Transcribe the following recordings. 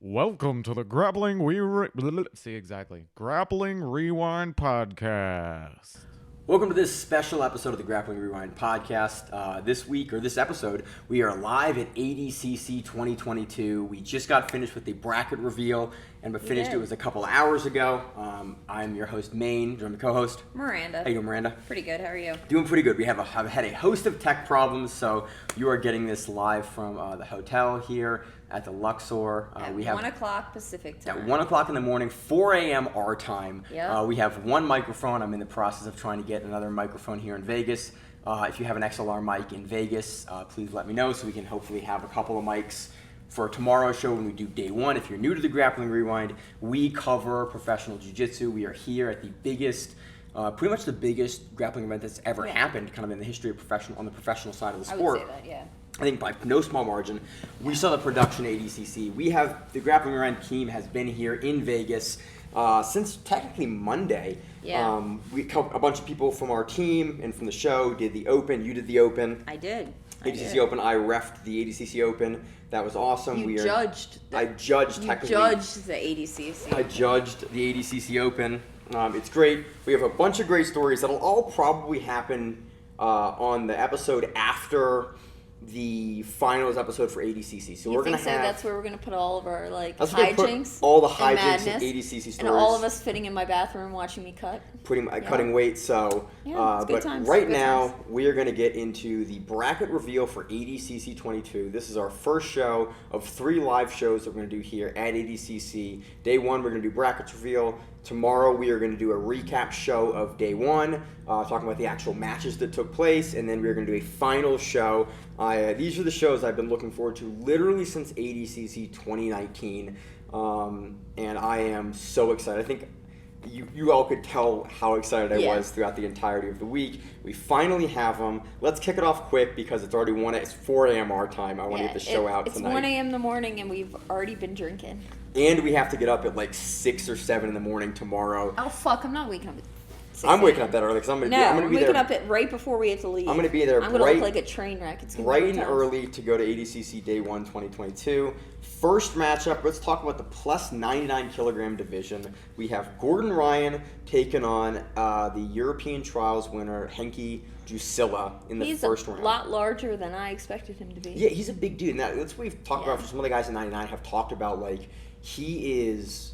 Welcome to the Grappling Rewind podcast. Welcome to this special episode of the Grappling Rewind podcast. This episode, we are live at ADCC 2022. We just got finished with the bracket reveal, and it was a couple hours ago. I'm your host, Maine, joined my co-host, Miranda. How you doing, Miranda? Pretty good. How are you? Doing pretty good. I've had a host of tech problems, so you are getting this live from the hotel here at the Luxor. At 1 o'clock Pacific time. At 1 o'clock in the morning, 4 a.m. our time. Yep. We have one microphone. I'm in the process of trying to get another microphone here in Vegas. If you have an XLR mic in Vegas, please let me know so we can hopefully have a couple of mics for tomorrow's show when we do day one. If you're new to the Grappling Rewind, we cover professional jiu-jitsu. We are here at the biggest, pretty much the biggest grappling event that's ever happened kind of in the history of on the professional side of the sport. I would say that, yeah. I think by no small margin. We saw the production ADCC. The Grappling Rewind team has been here in Vegas since technically Monday. Yeah. A bunch of people from our team and from the show did the Open. You did the Open. I did. ADCC Open. I refed the ADCC Open. That was awesome. I judged technically. You judged the ADCC. I judged the ADCC Open. It's great. We have a bunch of great stories that'll all probably happen on the episode after the finals episode for ADCC. So we're gonna have. That's where we're gonna put all of our That's hijinks. All the hijinks and ADCC stories. And all of us fitting in my bathroom watching me cut. Cutting weight. So, it's good but times. right now we are gonna get into the bracket reveal for ADCC 22. This is our first show of 3 live shows that we're gonna do here at ADCC. Day 1, we're gonna do brackets reveal. Tomorrow we are going to do a recap show of day 1, talking about the actual matches that took place, and then we're going to do a final show. These are the shows I've been looking forward to literally since ADCC 2019, and I am so excited. I think you all could tell how excited I was throughout the entirety of the week. We finally have them. Let's kick it off quick because it's already 4 a.m. our time. I want to get the show out tonight. It's 1 a.m. in the morning, and we've already been drinking. And we have to get up at like 6 or 7 in the morning tomorrow. Oh, fuck. I'm not waking up at 6 I'm waking up that early because I'm going to be there. I'm waking up right before we have to leave. I'm going to be there I'm going to look like a train wreck. It's gonna bright and early to go to ADCC Day 1 2022. First matchup, let's talk about the plus 99 kilogram division. We have Gordon Ryan taking on the European Trials winner, Henki Drusilla, in the first round. He's a lot larger than I expected him to be. Yeah, he's a big dude. And that's what we've talked about for some of the guys in 99 have talked about, like, he's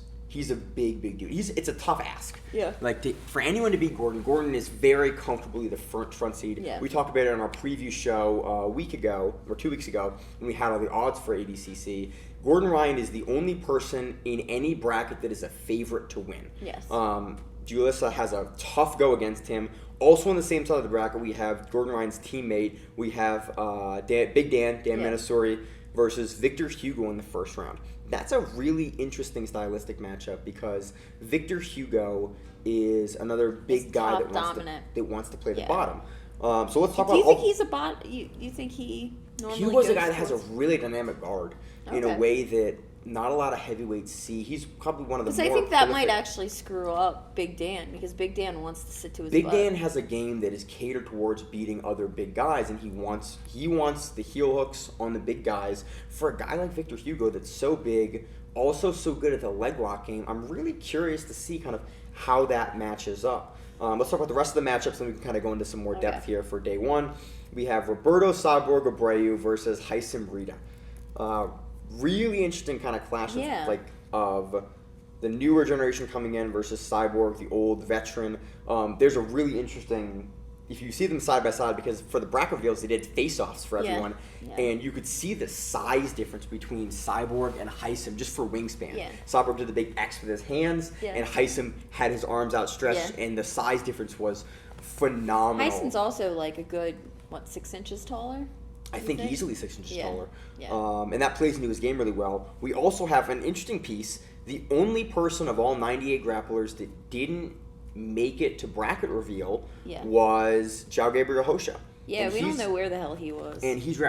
a big dude. It's a tough ask. Yeah. Like for anyone to beat Gordon. Gordon is very comfortably the front seed. Yeah. We talked about it on our preview show a week ago or 2 weeks ago when we had all the odds for ADCC. Gordon Ryan is the only person in any bracket that is a favorite to win. Yes. Julissa has a tough go against him. Also on the same side of the bracket, we have Gordon Ryan's teammate. We have Big Dan Manasuri versus Victor Hugo in the first round. That's a really interesting stylistic matchup because Victor Hugo is another big guy that wants to play the bottom. So let's talk about. Do you think he's a bot? You think he normally? Hugo's a guy that has a really dynamic guard in a way that not a lot of heavyweights see. He's probably one of the more I think that might actually screw up Big Dan because Big Dan wants to sit to his butt. Dan has a game that is catered towards beating other big guys, and he wants the heel hooks on the big guys. For a guy like Victor Hugo that's so big, also so good at the leg lock game, I'm really curious to see kind of how that matches up. Let's talk about the rest of the matchups, and we can kind of go into some more depth here for day 1. We have Roberto Cyborg Abreu versus Heisen Rita. Really interesting kind of clash of the newer generation coming in versus Cyborg, the old veteran. There's a really interesting, if you see them side by side, because for the bracket reveals they did face-offs for everyone, and you could see the size difference between Cyborg and Heisen just for wingspan. Yeah. Cyborg did the big X with his hands, and Heisen had his arms outstretched, and the size difference was phenomenal. Heisen's also like a good 6 inches taller. I think easily 6 inches taller. Yeah. And that plays into his game really well. We also have an interesting piece. The only person of all 98 grapplers that didn't make it to bracket reveal was Gabriel Hosha. Yeah, and we don't know where the hell he was. And he's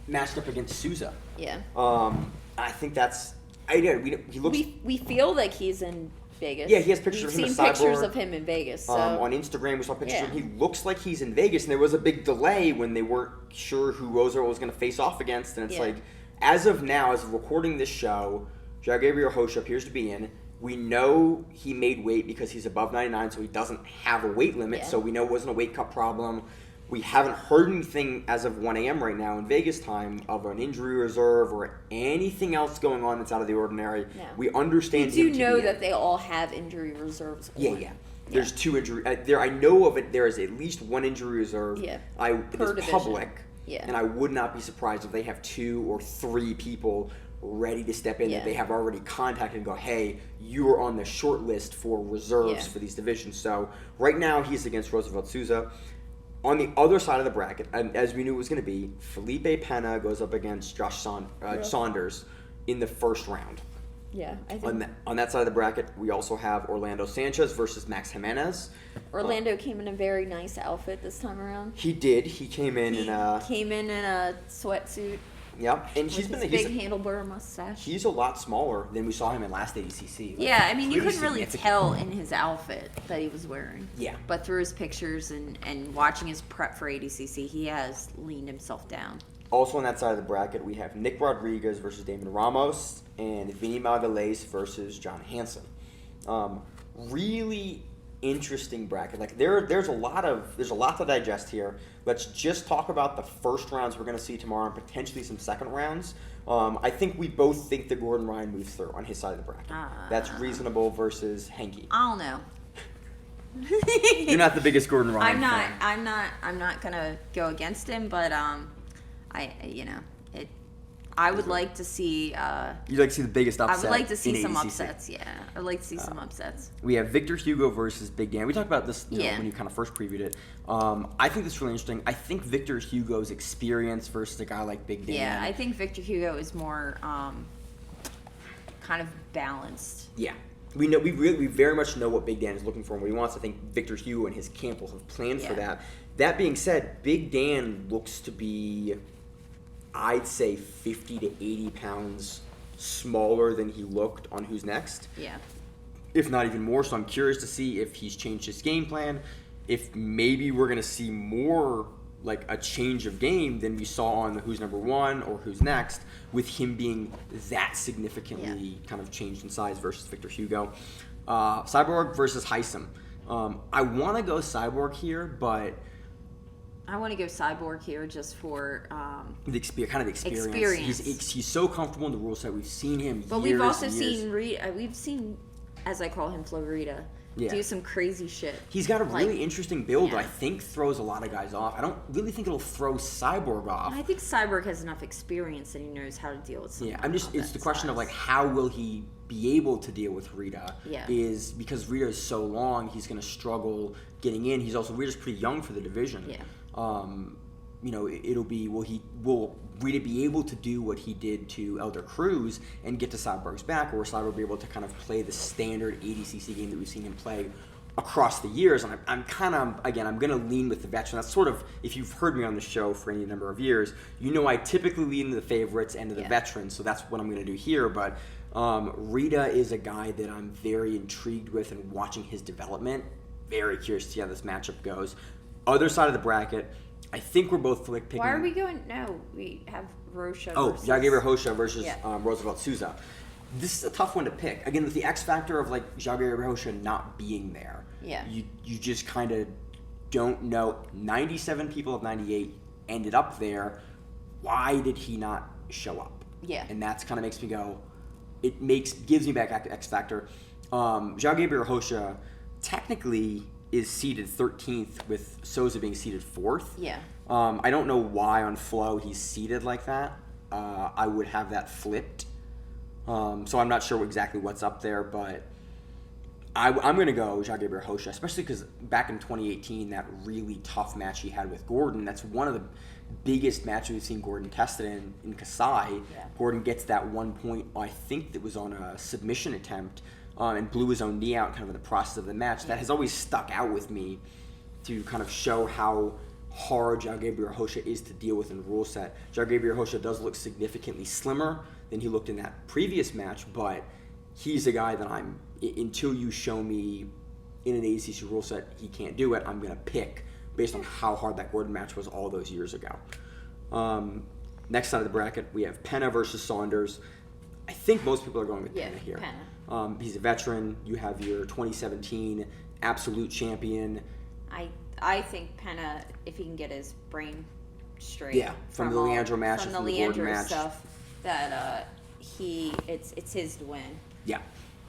matched up against Souza. Yeah. I think that's... He looks... We feel like he's in Vegas. Yeah, he has pictures of him. We've seen pictures of him in Vegas. So. On Instagram, we saw pictures of him. He looks like he's in Vegas, and there was a big delay when they weren't sure who Rosa was going to face off against. And it's like, as of now, as of recording this show, Gabriel Hosha appears to be in. We know he made weight because he's above 99, so he doesn't have a weight limit, so we know it wasn't a weight cut problem. We haven't heard anything as of 1 a.m. right now in Vegas time of an injury reserve or anything else going on that's out of the ordinary. No. We understand You him do to know be that in. they all have injury reserves. Yeah. There's 2 injury. I know of it. There is at least 1 injury reserve. Yeah. It is division. public. Yeah. And I would not be surprised if they have 2 or 3 people ready to step in that they have already contacted and go, hey, you are on the short list for reserves for these divisions. So right now he's against Roosevelt Souza. On the other side of the bracket, and as we knew it was going to be, Felipe Panna goes up against Saunders in the first round. Yeah, I think On that side of the bracket, we also have Orlando Sanchez versus Max Jimenez. Orlando came in a very nice outfit this time around. He did. He came in in a sweatsuit. Yep, and With his big handlebar mustache. He's a lot smaller than we saw him in last ADCC. Yeah, I mean, you pretty couldn't really significant. tell in his outfit that he was wearing. Yeah. But through his pictures and watching his prep for ADCC, he has leaned himself down. Also on that side of the bracket, we have Nick Rodriguez versus Damon Ramos and Vinnie Mogiles versus John Hanson. Really interesting bracket. Like there's a lot to digest here. Let's just talk about the first rounds we're going to see tomorrow and potentially some second rounds. I think we both think that Gordon Ryan moves through on his side of the bracket. That's reasonable versus Henke. I don't know. You're not the biggest Gordon Ryan fan. I'm not gonna go against him, but I would like to see. You'd like to see the biggest upset. I would like to see in some ADCC. upsets. Yeah, I'd like to see some upsets. We have Victor Hugo versus Big Dan. We talked about this Yeah. when you kind of first previewed it. I think this is really interesting. I think Victor Hugo's experience versus a guy like Big Dan. Yeah, I think Victor Hugo is more kind of balanced. Yeah. We very much know what Big Dan is looking for and what he wants. I think Victor Hugo and his camp will have planned for that. That being said, Big Dan looks to be, I'd say, 50 to 80 pounds smaller than he looked on Who's Next. Yeah. If not even more. So I'm curious to see if he's changed his game plan, if maybe we're going to see more like a change of game than we saw on the Who's Number One or Who's Next, with him being that significantly kind of changed in size versus Victor Hugo. Cyborg versus Heisen. I want to go Cyborg here, but I want to go Cyborg here just for the experience. He's so comfortable in the rule set. We've seen him. But years we've also and years. we've seen, as I call him, Florida, do some crazy shit. He's got a really interesting build that I yeah. think throws a lot of guys off. I don't really think it'll throw Cyborg off. I think Cyborg has enough experience that he knows how to deal with something. Yeah, it's the question of like how will he be able to deal with Rita? Yeah. Is because Rita is so long, he's going to struggle getting in. Rita's pretty young for the division. Yeah. It'll be will Rita be able to do what he did to Elder Cruz and get to Cyborg's back, or will Cyborg be able to kind of play the standard ADCC game that we've seen him play across the years? And I'm going to lean with the veteran. That's sort of, if you've heard me on the show for any number of years, I typically lean to the favorites and to the veterans, so that's what I'm going to do here. But Rita is a guy that I'm very intrigued with and watching his development. Very curious to see how this matchup goes. Other side of the bracket, I think we're both picking. Why are we going? No, we have Hosha. Jagger Hosha versus Roosevelt Souza. This is a tough one to pick. Again, with the X factor of like Jagger Hosha not being there. Yeah. You just kind of don't know. 97 people of 98 ended up there. Why did he not show up? Yeah. And that's kind of makes me go. Gives me back X factor. Jagger Hosha technically is seeded 13th, with Souza being seeded 4th. Yeah. I don't know why on Flow he's seeded like that. I would have that flipped. So I'm not sure exactly what's up there, but I'm going to go Jagger Hosha, especially because back in 2018, that really tough match he had with Gordon, that's one of the biggest matches we've seen Gordon tested in Kasai. Yeah. Gordon gets that 1 point, I think that was on a submission attempt, and blew his own knee out kind of in the process of the match. That has always stuck out with me to kind of show how hard Jagger Hosha is to deal with in the rule set. Jagger Hosha does look significantly slimmer than he looked in that previous match, but he's a guy that until you show me in an ADCC rule set he can't do it, I'm going to pick based on how hard that Gordon match was all those years ago. Next side of the bracket, we have Pena versus Saunders. I think most people are going with Yeah, Pena here. Pena. He's a veteran. You have your 2017 absolute champion. I think Pena, if he can get his brain straight. Yeah, from the Leandro match, from the Gordon Leandro match. stuff, that it's his to win. Yeah,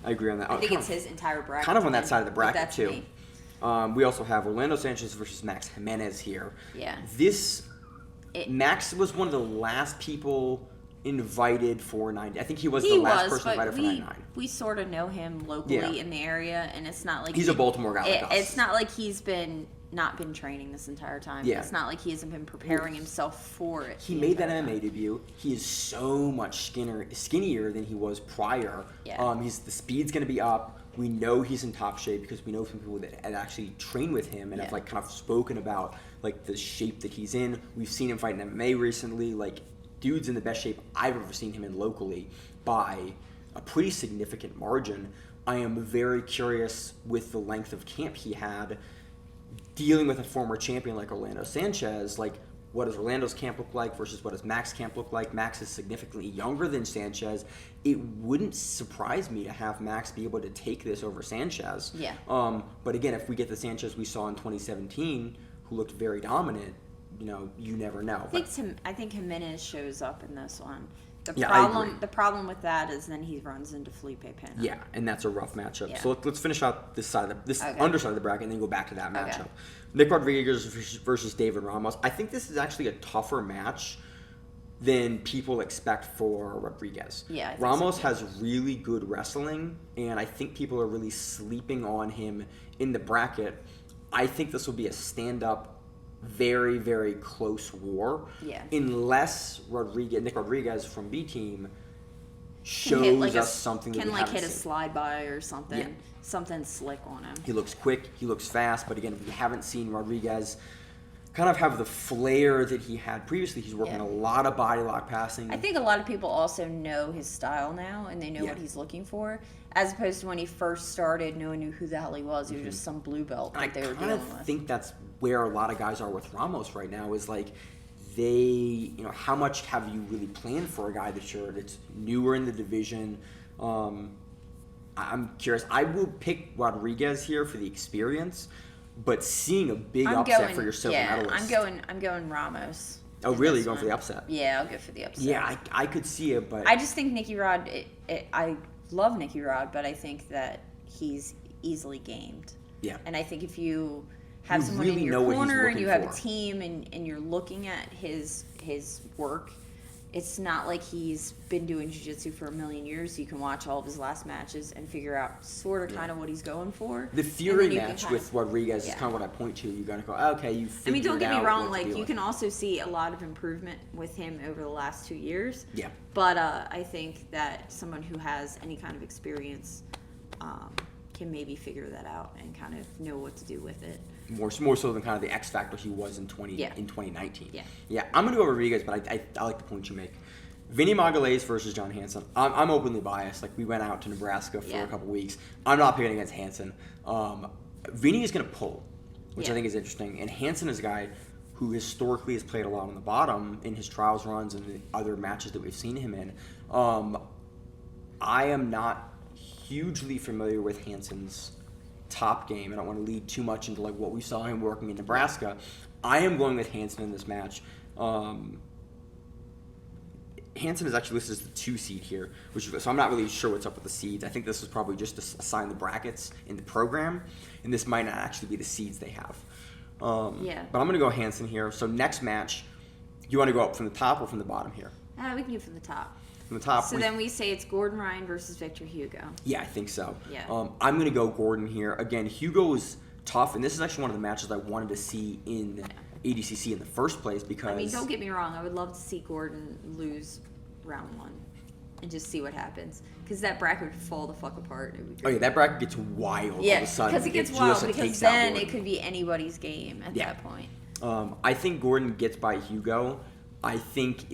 I agree on that. I think it's his entire bracket. Kind of on that side of the bracket that's too. Me. We also have Orlando Sanchez versus Max Jimenez here. Yeah. Max was one of the last people invited for 90. I think he was the last person invited for 99. We sort of know him locally in the area, and it's not like he's a Baltimore guy like us. It's not like he's not been training this entire time. Yeah. It's not like he hasn't been preparing himself for it. He made that MMA debut. He is so much skinnier than he was prior. Yeah. The speed's going to be up. We know he's in top shape because we know some people that actually train with him and have like kind of spoken about like the shape that he's in. We've seen him fight in MMA recently. Like, dude's in the best shape I've ever seen him in locally by a pretty significant margin. I am very curious with the length of camp he had dealing with a former champion like Orlando Sanchez. Like, what does Orlando's camp look like versus what does Max's camp look like? Max is significantly younger than Sanchez. It wouldn't surprise me to have Max be able to take this over Sanchez. Yeah. But again, if we get the Sanchez we saw in 2017, who looked very dominant, you never know. I think Jimenez shows up in this one. I agree. The problem with that is then he runs into Felipe Panna. Yeah, and that's a rough matchup. Yeah. So let's finish out this underside of the bracket and then go back to that matchup. Okay. Nick Rodriguez versus David Ramos. I think this is actually a tougher match than people expect for Rodriguez. Yeah, I think Ramos so, too. has really good wrestling, and I think people are really sleeping on him in the bracket. I think this will be a stand-up, very, very close war. Yeah. Unless Nick Rodriguez from B Team shows us something that we haven't hit a seen. slide by or something. Yeah. Something slick on him. He looks quick, he looks fast, but again, we haven't seen Rodriguez kind of have the flair that he had previously. He's working a lot of body lock passing. I think a lot of people also know his style now, and they know what he's looking for, as opposed to when he first started, no one knew who the hell he was. He was just some blue belt that they were dealing with. I think that's where a lot of guys are with Ramos right now, is like how much have you really planned for a guy that's newer in the division? I'm curious. I will pick Rodriguez here for the experience, but seeing a big upset for your silver medalist. I'm going Ramos. Oh, really? You're going for the upset? Yeah, I'll go for the upset. Yeah, I could see it, but I just think Nicky Rod. I love Nicky Rod, but I think that he's easily gamed. Yeah. And I think if you have someone really in know your what he's corner and looking you have for. a team and you're looking at his work, it's not like he's been doing jiu-jitsu for a million years. You can watch all of his last matches and figure out sort of kind of what he's going for. The Fury match with Rodriguez is kind of what I point to. You're going to go, okay, you figured out. I mean, don't get me wrong. what to Like, do. you can also see a lot of improvement with him over the last 2 years. Yeah. But I think that someone who has any kind of experience can maybe figure that out and kind of know what to do with it. More so than kind of the X factor he was in 2019. Yeah. I'm going to go Rodriguez, but I like the point you make. Vinnie Mogiles versus John Hanson. I'm openly biased. Like, we went out to Nebraska for a couple weeks. I'm not picking against Hanson. Vinnie is going to pull, which I think is interesting. And Hanson is a guy who historically has played a lot on the bottom in his trials runs and the other matches that we've seen him in. I am not hugely familiar with Hanson's top game. I don't want to lead too much into like what we saw him working in Nebraska. I am going with Hanson in this match. Hanson is actually listed as the 2 seed here, so I'm not really sure what's up with the seeds. I think this was probably just to assign the brackets in the program, and this might not actually be the seeds they have. But I'm going to go Hanson here. So next match, you want to go up from the top or from the bottom here? We can go from the top. From the top. So then we say it's Gordon Ryan versus Victor Hugo. Yeah, I think so. Yeah. I'm going to go Gordon here. Again, Hugo is tough, and this is actually one of the matches I wanted to see in ADCC in the first place because... I mean, don't get me wrong. I would love to see Gordon lose round 1 and just see what happens. Because that bracket would fall the fuck apart. It would be great. Oh, yeah, that bracket gets wild all of a sudden. because it gets wild. Because then it could be anybody's game at that point. I think Gordon gets by Hugo. I think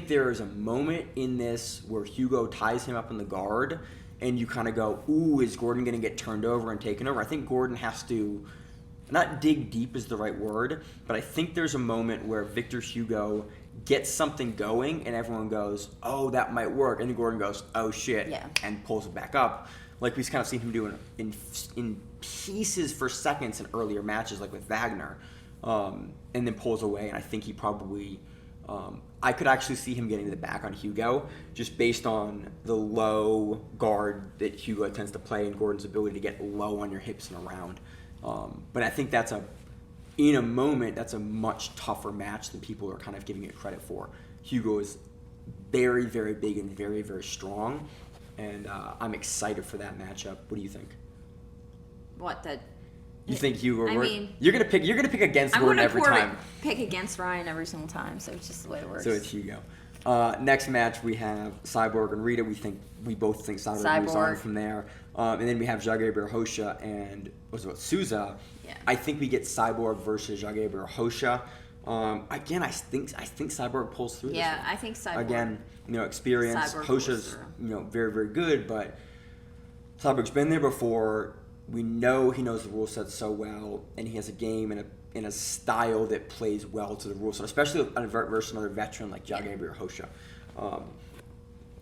there is a moment in this where Hugo ties him up in the guard, and you kind of go, ooh, is Gordon going to get turned over and taken over? I think Gordon has to, not dig deep is the right word, but I think there's a moment where Victor Hugo gets something going, and everyone goes, oh, that might work. And then Gordon goes, oh, shit, and pulls it back up. Like we've kind of seen him do in pieces for seconds in earlier matches, like with Wagner, and then pulls away. And I think he probably, I could actually see him getting the back on Hugo, just based on the low guard that Hugo tends to play and Gordon's ability to get low on your hips and around. But I think in a moment, that's a much tougher match than people are kind of giving it credit for. Hugo is very, very big and very, very strong, and I'm excited for that matchup. What do you think? You think Hugo? You're gonna pick against Gordon every time. Pick against Ryan every single time, so it's just the way it works. So it's Hugo. Next match we have Cyborg and Rita. We both think Cyborg moves on from there. And then we have Jagger Hosha and Souza. Yeah. I think we get Cyborg versus Jagger Hosha. Again, I think Cyborg pulls through. Yeah, I think Cyborg. Again, experience. Cyborg Hosha's very, very good, but Cyborg's been there before. We know he knows the rule set so well, and he has a game in a style that plays well to the rule set, especially versus another veteran like Jagger Hosha.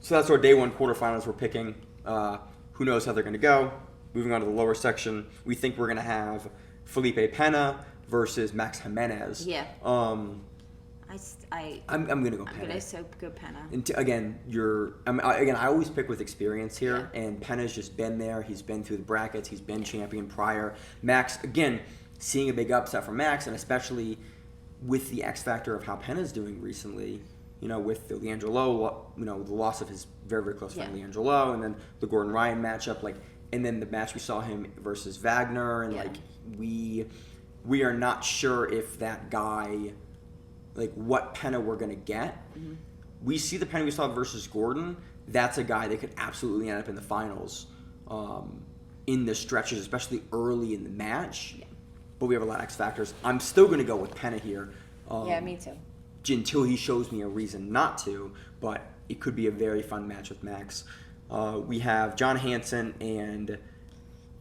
So that's our day one quarterfinals we're picking. Who knows how they're going to go? Moving on to the lower section, we think we're going to have Felipe Panna versus Max Jimenez. Yeah. I'm going to go Pena. I'm going to go Pena. And again, I always pick with experience here, and Pena's just been there. He's been through the brackets. He's been champion prior. Max, again, seeing a big upset from Max, and especially with the X factor of how Pena's doing recently, with the Leandro, the loss of his very, very close friend Leandro, and then the Gordon Ryan matchup, and then the match we saw him versus Wagner, and we are not sure if that guy, what Pena we're gonna get. Mm-hmm. We see the Pena we saw versus Gordon. That's a guy that could absolutely end up in the finals, in the stretches, especially early in the match. Yeah. But we have a lot of X factors. I'm still gonna go with Pena here. Me too. Until he shows me a reason not to, but it could be a very fun match with Max. We have John Hanson and...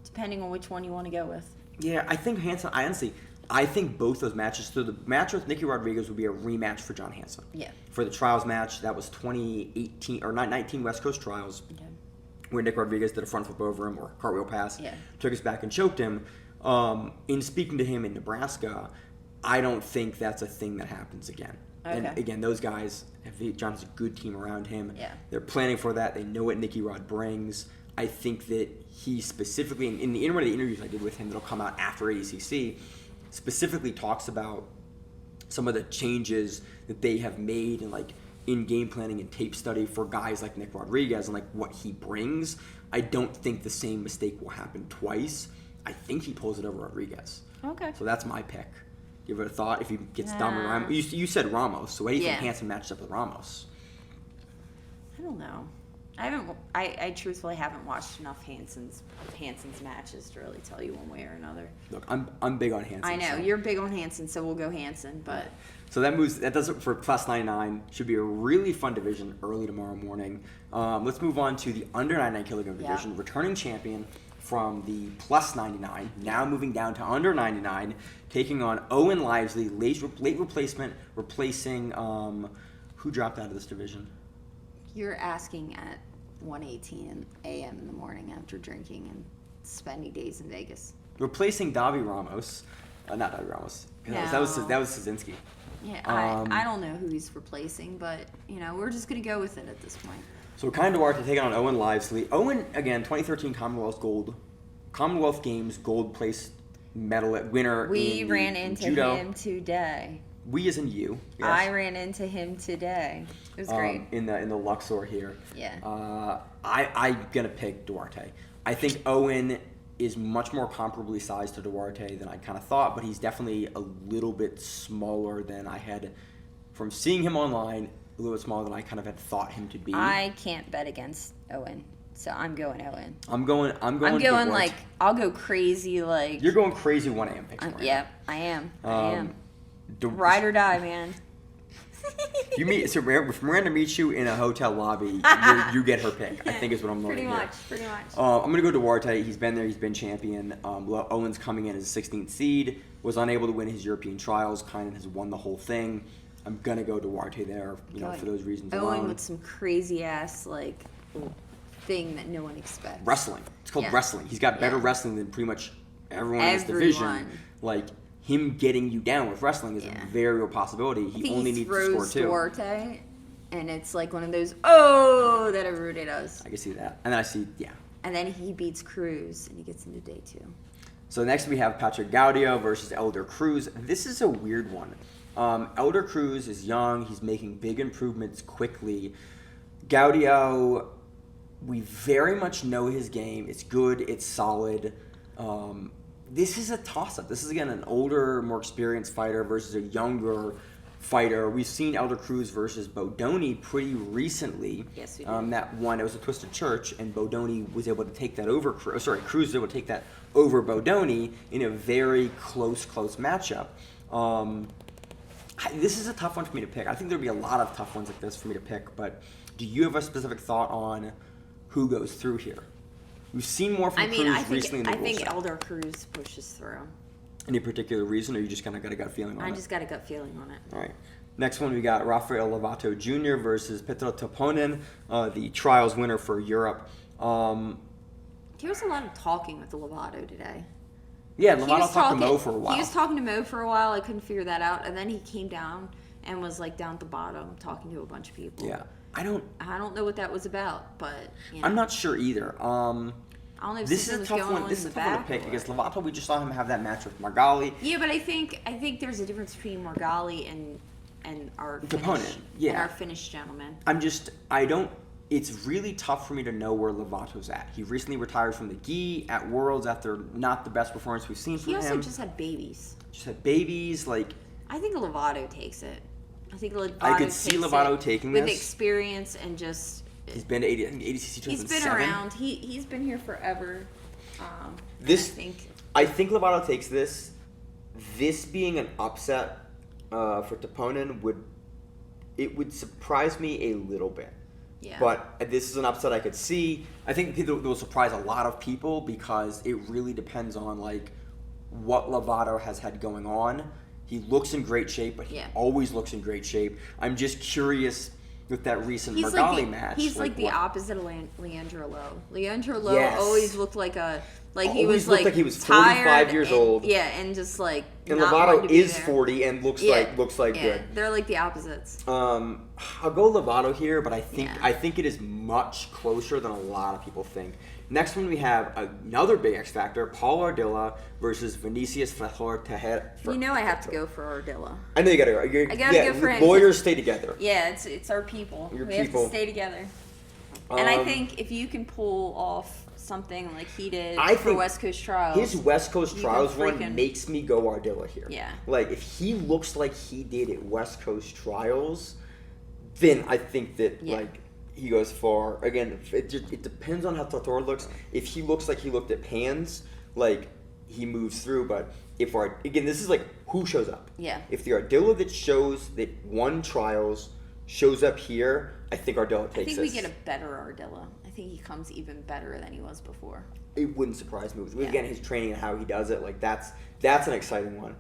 Depending on which one you want to go with. Yeah, I think Hanson, I think both those matches, so the match with Nicky Rodriguez would be a rematch for John Hanson. Yeah. For the trials match, that was 2018, or 19 West Coast trials, where Nick Rodriguez did a front flip over him, or cartwheel pass, took us back and choked him. In speaking to him in Nebraska, I don't think that's a thing that happens again. Okay. And again, those guys, John has a good team around him. Yeah. They're planning for that. They know what Nicky Rod brings. I think that he specifically, in one of the interviews I did with him that'll come out after ADCC, specifically talks about some of the changes that they have made in game planning and tape study for guys like Nick Rodriguez and what he brings. I don't think the same mistake will happen twice. I think he pulls it over Rodriguez. Okay. So that's my pick. Give it a thought if he gets done with Ramos. You said Ramos, so what do you think Hanson matches up with Ramos? I don't know. I truthfully haven't watched enough Hanson's matches to really tell you one way or another. Look, I'm big on Hanson. I know you're big on Hanson, so we'll go Hanson. But so that does it for Plus 99. Should be a really fun division early tomorrow morning. Let's move on to the under 99 kilogram division. Returning champion from the Plus 99, now moving down to under 99, taking on Owen Livesley, late replacement, replacing who dropped out of this division? You're asking at 1:18 a.m. in the morning after drinking and spending days in Vegas. Replacing Davi Ramos. Not Davi Ramos. No. That was Szynski. Yeah, I don't know who he's replacing, but we're just gonna go with it at this point. So Kind Duarte taking on Owen Livesley. Owen, again, 2013 Commonwealth Games gold place medal winner. We ran into him today. We as in you. Yes. I ran into him today. It was great. In the Luxor here. Yeah. I'm gonna pick Duarte. I think Owen is much more comparably sized to Duarte than I kind of thought, but he's definitely a little bit smaller than I had from seeing him online. A little bit smaller than I kind of had thought him to be. I can't bet against Owen, so I'm going Owen. I'm going Duarte. I'll go crazy You're going crazy 1 a.m. picks. Yeah, I am. Ride or die, man. If Miranda meets you in a hotel lobby, you get her pick. I think is what I'm learning. Pretty much. I'm gonna go Duarte. He's been there. He's been champion. Owen's coming in as a 16th seed. Was unable to win his European trials. Kind of has won the whole thing. I'm gonna go Duarte there, for those reasons Owen alone. with some crazy ass thing that no one expects. Wrestling. It's called wrestling. He's got better wrestling than pretty much everyone in this division. Like, him getting you down with wrestling is a very real possibility. He only needs to score 2. Duarte, and it's like one of those that everybody does. I can see that. And then I see And then he beats Cruz, and he gets into day 2. So next we have Petra Gaudio versus Elder Cruz. This is a weird one. Elder Cruz is young. He's making big improvements quickly. Gaudio, we very much know his game. It's good. It's solid. This is a toss-up. This is, again, an older, more experienced fighter versus a younger fighter. We've seen Elder Cruz versus Bodoni pretty recently. Yes, we did. That one, it was a Twisted Church, and Bodoni was able to take that over. Cruz was able to take that over Bodoni in a very close matchup. This is a tough one for me to pick. I think there'll be a lot of tough ones like this for me to pick, but do you have a specific thought on who goes through here? We've seen more from Cruz recently in the I think Elder Cruz pushes through. Any particular reason, or you just kind of got a gut feeling on it? I just got a gut feeling on it. All right. Next one, we got Rafael Lovato Jr. versus Petra Taponen, the trials winner for Europe. There was a lot of talking with the Lovato today. Yeah, Lovato talked to Mo for a while. He was talking to Mo for a while. I couldn't figure that out. And then he came down and was down at the bottom talking to a bunch of people. Yeah. I don't know what that was about, but I'm not sure either. I don't know if this is a tough one. This is a tough one to pick because Lovato, we just saw him have that match with Mogiles. Yeah, but I think there's a difference between Mogiles and our opponent. Yeah, and our Finnish gentleman. It's really tough for me to know where Lovato's at. He recently retired from the gi at Worlds after not the best performance we've seen from him. He also just had babies. I think Lovato takes it. I could see Lovato taking with this. experience and just. He's been to ADCC 2007. He's been around. He's been here forever. I think Lovato takes this. This being an upset for Taponen would surprise me a little bit. Yeah. But this is an upset I could see. I think it will surprise a lot of people because it really depends on what Lovato has had going on. He looks in great shape, but he always looks in great shape. I'm just curious with that recent Mogiles match. He's the opposite of Leandro Lowe. Leandro Lowe always looked like he was 45 years old. Yeah, and just and Lovato is 40 and looks like good. They're like the opposites. I'll go Lovato here, but I think it is much closer than a lot of people think. Next one we have another big X Factor, Paul Ardilla versus Vinicius Flor Tejera. I have to go for Ardilla. I know you gotta go. I gotta go for him. Lawyers stay together. Yeah, it's our people. We have to stay together. And I think if you can pull off something like he did for West Coast Trials. His West Coast Trials run makes me go Ardilla here. Yeah. If he looks like he did at West Coast Trials, then I think that he goes far. Again, it depends on how Tator looks. If he looks like he looked at Pans, he moves through. But this is who shows up. Yeah. If the Ardilla that shows that won Trials shows up here, I think Ardilla takes this. I think we get a better Ardilla. I think he comes even better than he was before. It wouldn't surprise me. Again, his training and how he does it, that's an exciting one.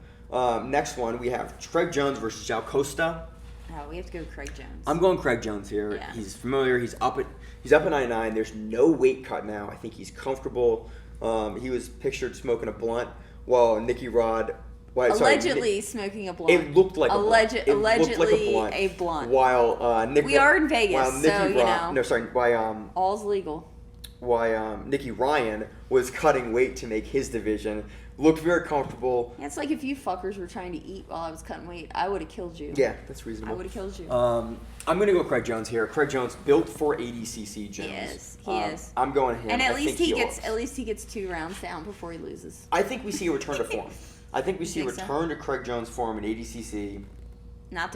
Next one, we have Craig Jones versus Joe Costa. Oh, we have to go Craig Jones. I'm going Craig Jones here. Yeah. He's familiar. He's up at 99. There's no weight cut now. I think he's comfortable. He was pictured smoking a blunt while Nicky Rod. Allegedly smoking a blunt. It looked like a blunt. Allegedly a blunt. While we are in Vegas, all's legal. Why Nicky Ryan was cutting weight to make his division. Looked very comfortable. Yeah, it's like if you fuckers were trying to eat while I was cutting weight, I would have killed you. Yeah, that's reasonable. I would have killed you. I'm going to go Craig Jones here. Craig Jones built for ADCC Jones. He is. I'm going him. And at least he gets 2 rounds down before he loses. I think we see a return to form. I think we see a return to Craig Jones' form in ADCC. Not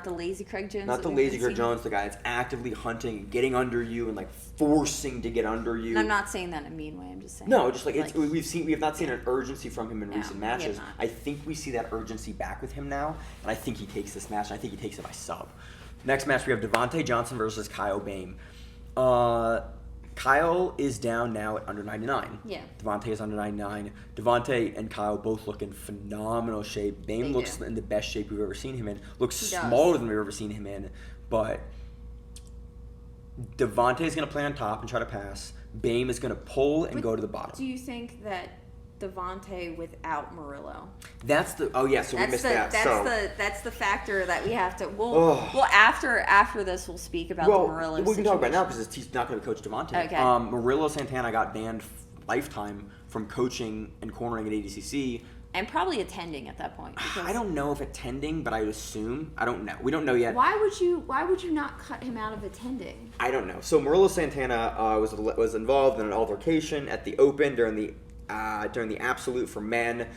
the lazy Craig Jones. Not the lazy Craig Jones, the guy that's actively hunting, getting under you, and forcing to get under you. And I'm not saying that in a mean way. I'm just saying. No, just we have not seen an urgency from him in recent matches. I think we see that urgency back with him now, and I think he takes this match. And I think he takes it by sub. Next match we have Devontae Johnson versus Kyle Bame. Kyle Kyle is down now at under 99. Yeah. Devontae is under 99. Devontae and Kyle both look in phenomenal shape. Bame looks in the best shape we've ever seen him in. Looks smaller than we've ever seen him in. But Devontae's going to play on top and try to pass. Bame is going to pull and go to the bottom. Do you think that Devontae without Murillo? That's the we missed that. That's the factor that we have to. Well, after this we'll speak about the Murillo. We can talk about it now because he's not going to coach Devontae. Okay. Murillo Santana got banned lifetime from coaching and cornering at ADCC. And probably attending at that point. I don't know if attending, but I would assume. I don't know. We don't know yet. Why would you not cut him out of attending? I don't know. So Murillo Santana was involved in an altercation at the Open during the Absolute for men.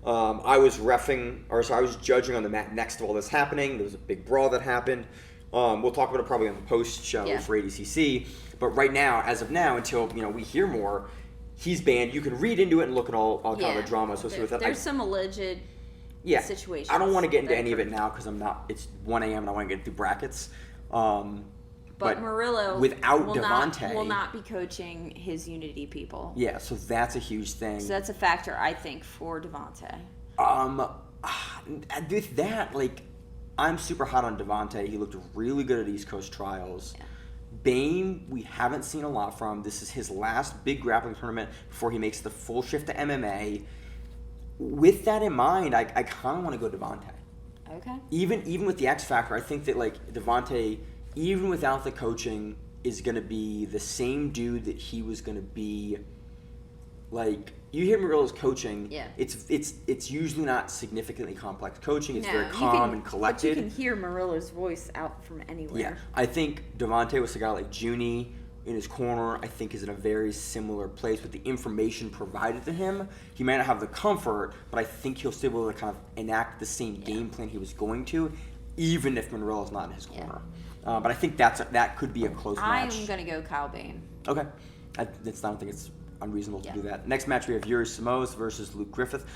I was I was judging on the mat next to all this happening. There was a big brawl that happened. We'll talk about it probably on the post show for ADCC. But right now, as of now, until we hear more, he's banned. You can read into it and look at all kind of the drama associated with that. There's some alleged situations. I don't want to get into any of it now because it's 1 a.m. and I want to get through brackets. But Murillo without Devontae will not be coaching his Unity people. Yeah, so that's a huge thing. So that's a factor, I think, for Devontae. With that, I'm super hot on Devontae. He looked really good at East Coast Trials. Yeah. Bame, we haven't seen a lot from. This is his last big grappling tournament before he makes the full shift to MMA. With that in mind, I kind of want to go Devontae. Okay. Even with the X factor, I think that Devontae, even without the coaching, is going to be the same dude that he was going to be. You hear Murillo's coaching, it's usually not significantly complex coaching. It's very calm and collected. But you can hear Murillo's voice out from anywhere. Yeah, I think Devontae with a guy like Junie in his corner, I think is in a very similar place with the information provided to him. He might not have the comfort, but I think he'll still be able to kind of enact the same game plan he was going to, even if Murillo's not in his corner. But I think that could be a close match. I'm going to go Kyle Bame. Okay. I don't think it's unreasonable to do that. Next match, we have Yuri Simões versus Luke Griffith.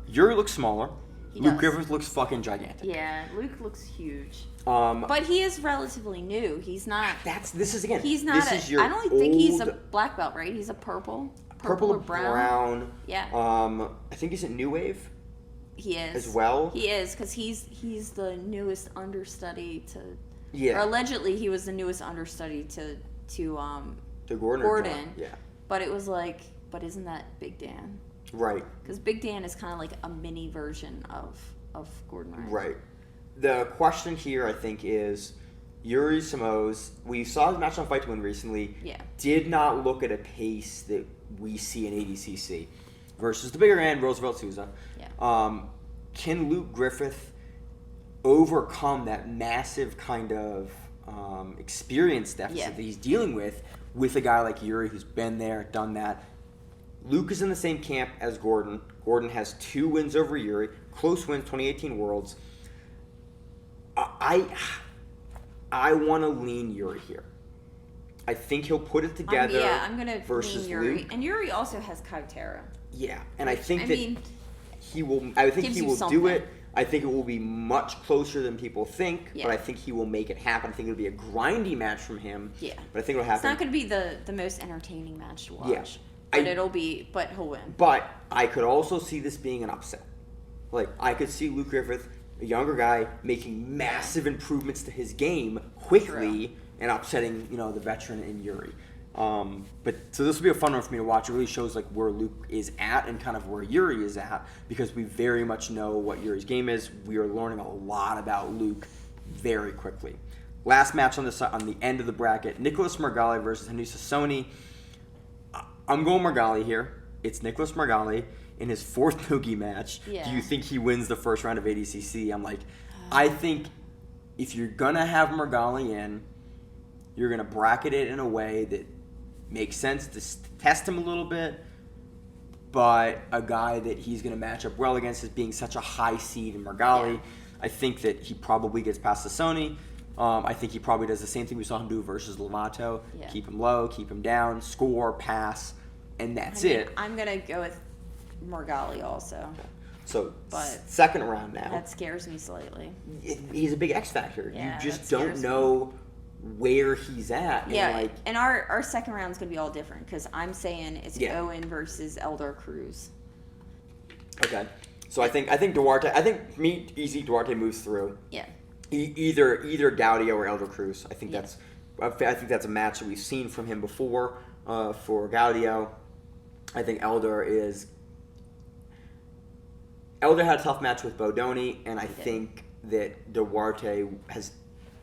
Yuri looks smaller. Luke Griffith looks fucking gigantic. Yeah, Luke looks huge. But he is relatively new. He's not. He's not. I don't think he's a black belt, right? He's a purple or brown. Yeah. I think he's a New Wave. He is as well. He is because he's the newest understudy to. Yeah. Or allegedly, he was the newest understudy to Gordon. Yeah. But it was but isn't that Big Dan? Right. Because Big Dan is kind of like a mini version of Gordon Ryan. Right. The question here, I think, is Yuri Simões. We saw his match on Fight to Win recently. Yeah. Did not look at a pace that we see in ADCC versus the bigger end, Roosevelt Souza. Yeah. Can Luke Griffith overcome that massive kind of experience deficit that he's dealing with a guy like Yuri who's been there, done that? Luke is in the same camp as Gordon. Gordon has 2 wins over Yuri, close wins, 2018 Worlds. I want to lean Yuri here. I think he'll put it together. I'm going to lean Yuri. Luke. And Yuri also has Kyotera. Yeah, and I think he will. I think he will do it. I think it will be much closer than people think, but I think he will make it happen. I think it'll be a grindy match from him. Yeah, but I think it'll happen. It's not going to be the most entertaining match to watch. Yeah. But he'll win. But I could also see this being an upset. I could see Luke Griffith, a younger guy, making massive improvements to his game quickly and upsetting, the veteran in Yuri. So this will be a fun one for me to watch. It really shows where Luke is at and kind of where Yuri is at, because we very much know what Yuri's game is. We are learning a lot about Luke very quickly. Last match on the end of the bracket, Nicholas Margali versus Henry Sassoni. I'm going Margali here. It's Nicholas Margali in his 4th Nogi match. Yeah. Do you think he wins the first round of ADCC? I think if you're going to have Margali in, you're going to bracket it in a way that makes sense to test him a little bit, but a guy that he's going to match up well against as being such a high seed in Margali. Yeah. I think that he probably gets past Sassoni. I think he probably does the same thing we saw him do versus Lovato. Yeah. Keep him low, keep him down, score, pass, and that's it. I'm going to go with Margali also. So, second round now. That scares me slightly. He's a big X factor. Yeah, you just don't know where he's at. Yeah, and our second round's going to be all different because I'm saying it's Yeah. Owen versus Elder Cruz. Okay. So I think Duarte. I think easy Duarte moves through. Yeah. Either Gaudio or Elder Cruz. I think Yeah. that's a match that we've seen from him before. For Gaudio, I think Elder had a tough match with Bodoni, and I think that Duarte has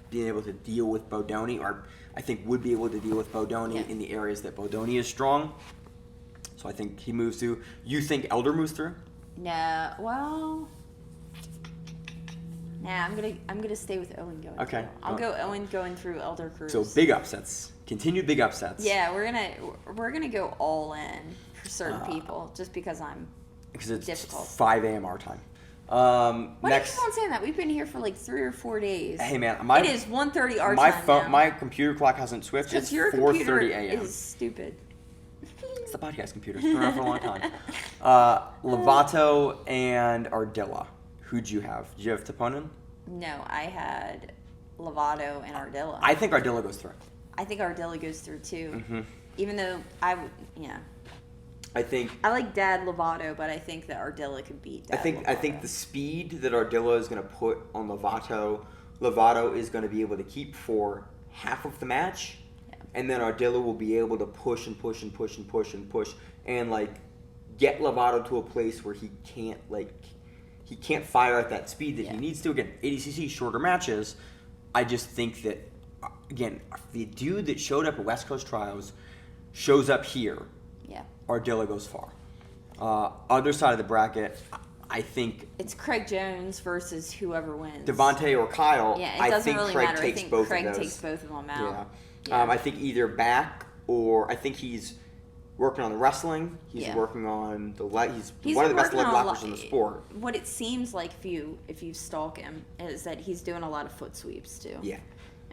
been able to deal with Bodoni, or I think would be able to deal with Bodoni in the areas that Bodoni is strong. So I think he moves through. You think Elder moves through? No, well, I'm gonna stay with Owen going. Okay. Through. I'll go Owen going through Elder Cruz. So big upsets, continued big upsets. Yeah, we're gonna go all in for certain people just because it's difficult. 5 a.m. our time. Why Next, do you keep on saying that? We've been here for like 3 or 4 days. Hey man, it is 1:30 our time now. My computer clock hasn't switched. It's your 4:30 a.m. is stupid. It's the podcast computer. It's been around for a long time. Lovato and Ardilla. Who'd you have? Did you have Taponen? No, I had Lovato and Ardilla. I think Ardilla goes through. I think Ardilla goes through too. Mm-hmm. Even though I like Dad Lovato, but I think that Ardilla could beat Dad Lovato. I think the speed that Ardilla is going to put on Lovato is going to be able to keep for half of the match, and then Ardilla will be able to push and push and push and push and push and like get Lovato to a place where he can't fire at that speed that he needs to. Again, ADCC shorter matches. I just think that again, the dude that showed up at West Coast Trials shows up here. Yeah. Ardilla goes far. Other side of the bracket, I think it's Craig Jones versus whoever wins. Devontae or Kyle. Yeah, it doesn't really Craig matter. I think Craig takes both of them out. Yeah. I think either back or I think he's working on the wrestling. He's working on the leg. He's one of the best leg lockers in the sport. What it seems like if you stalk him is that he's doing a lot of foot sweeps too. Yeah.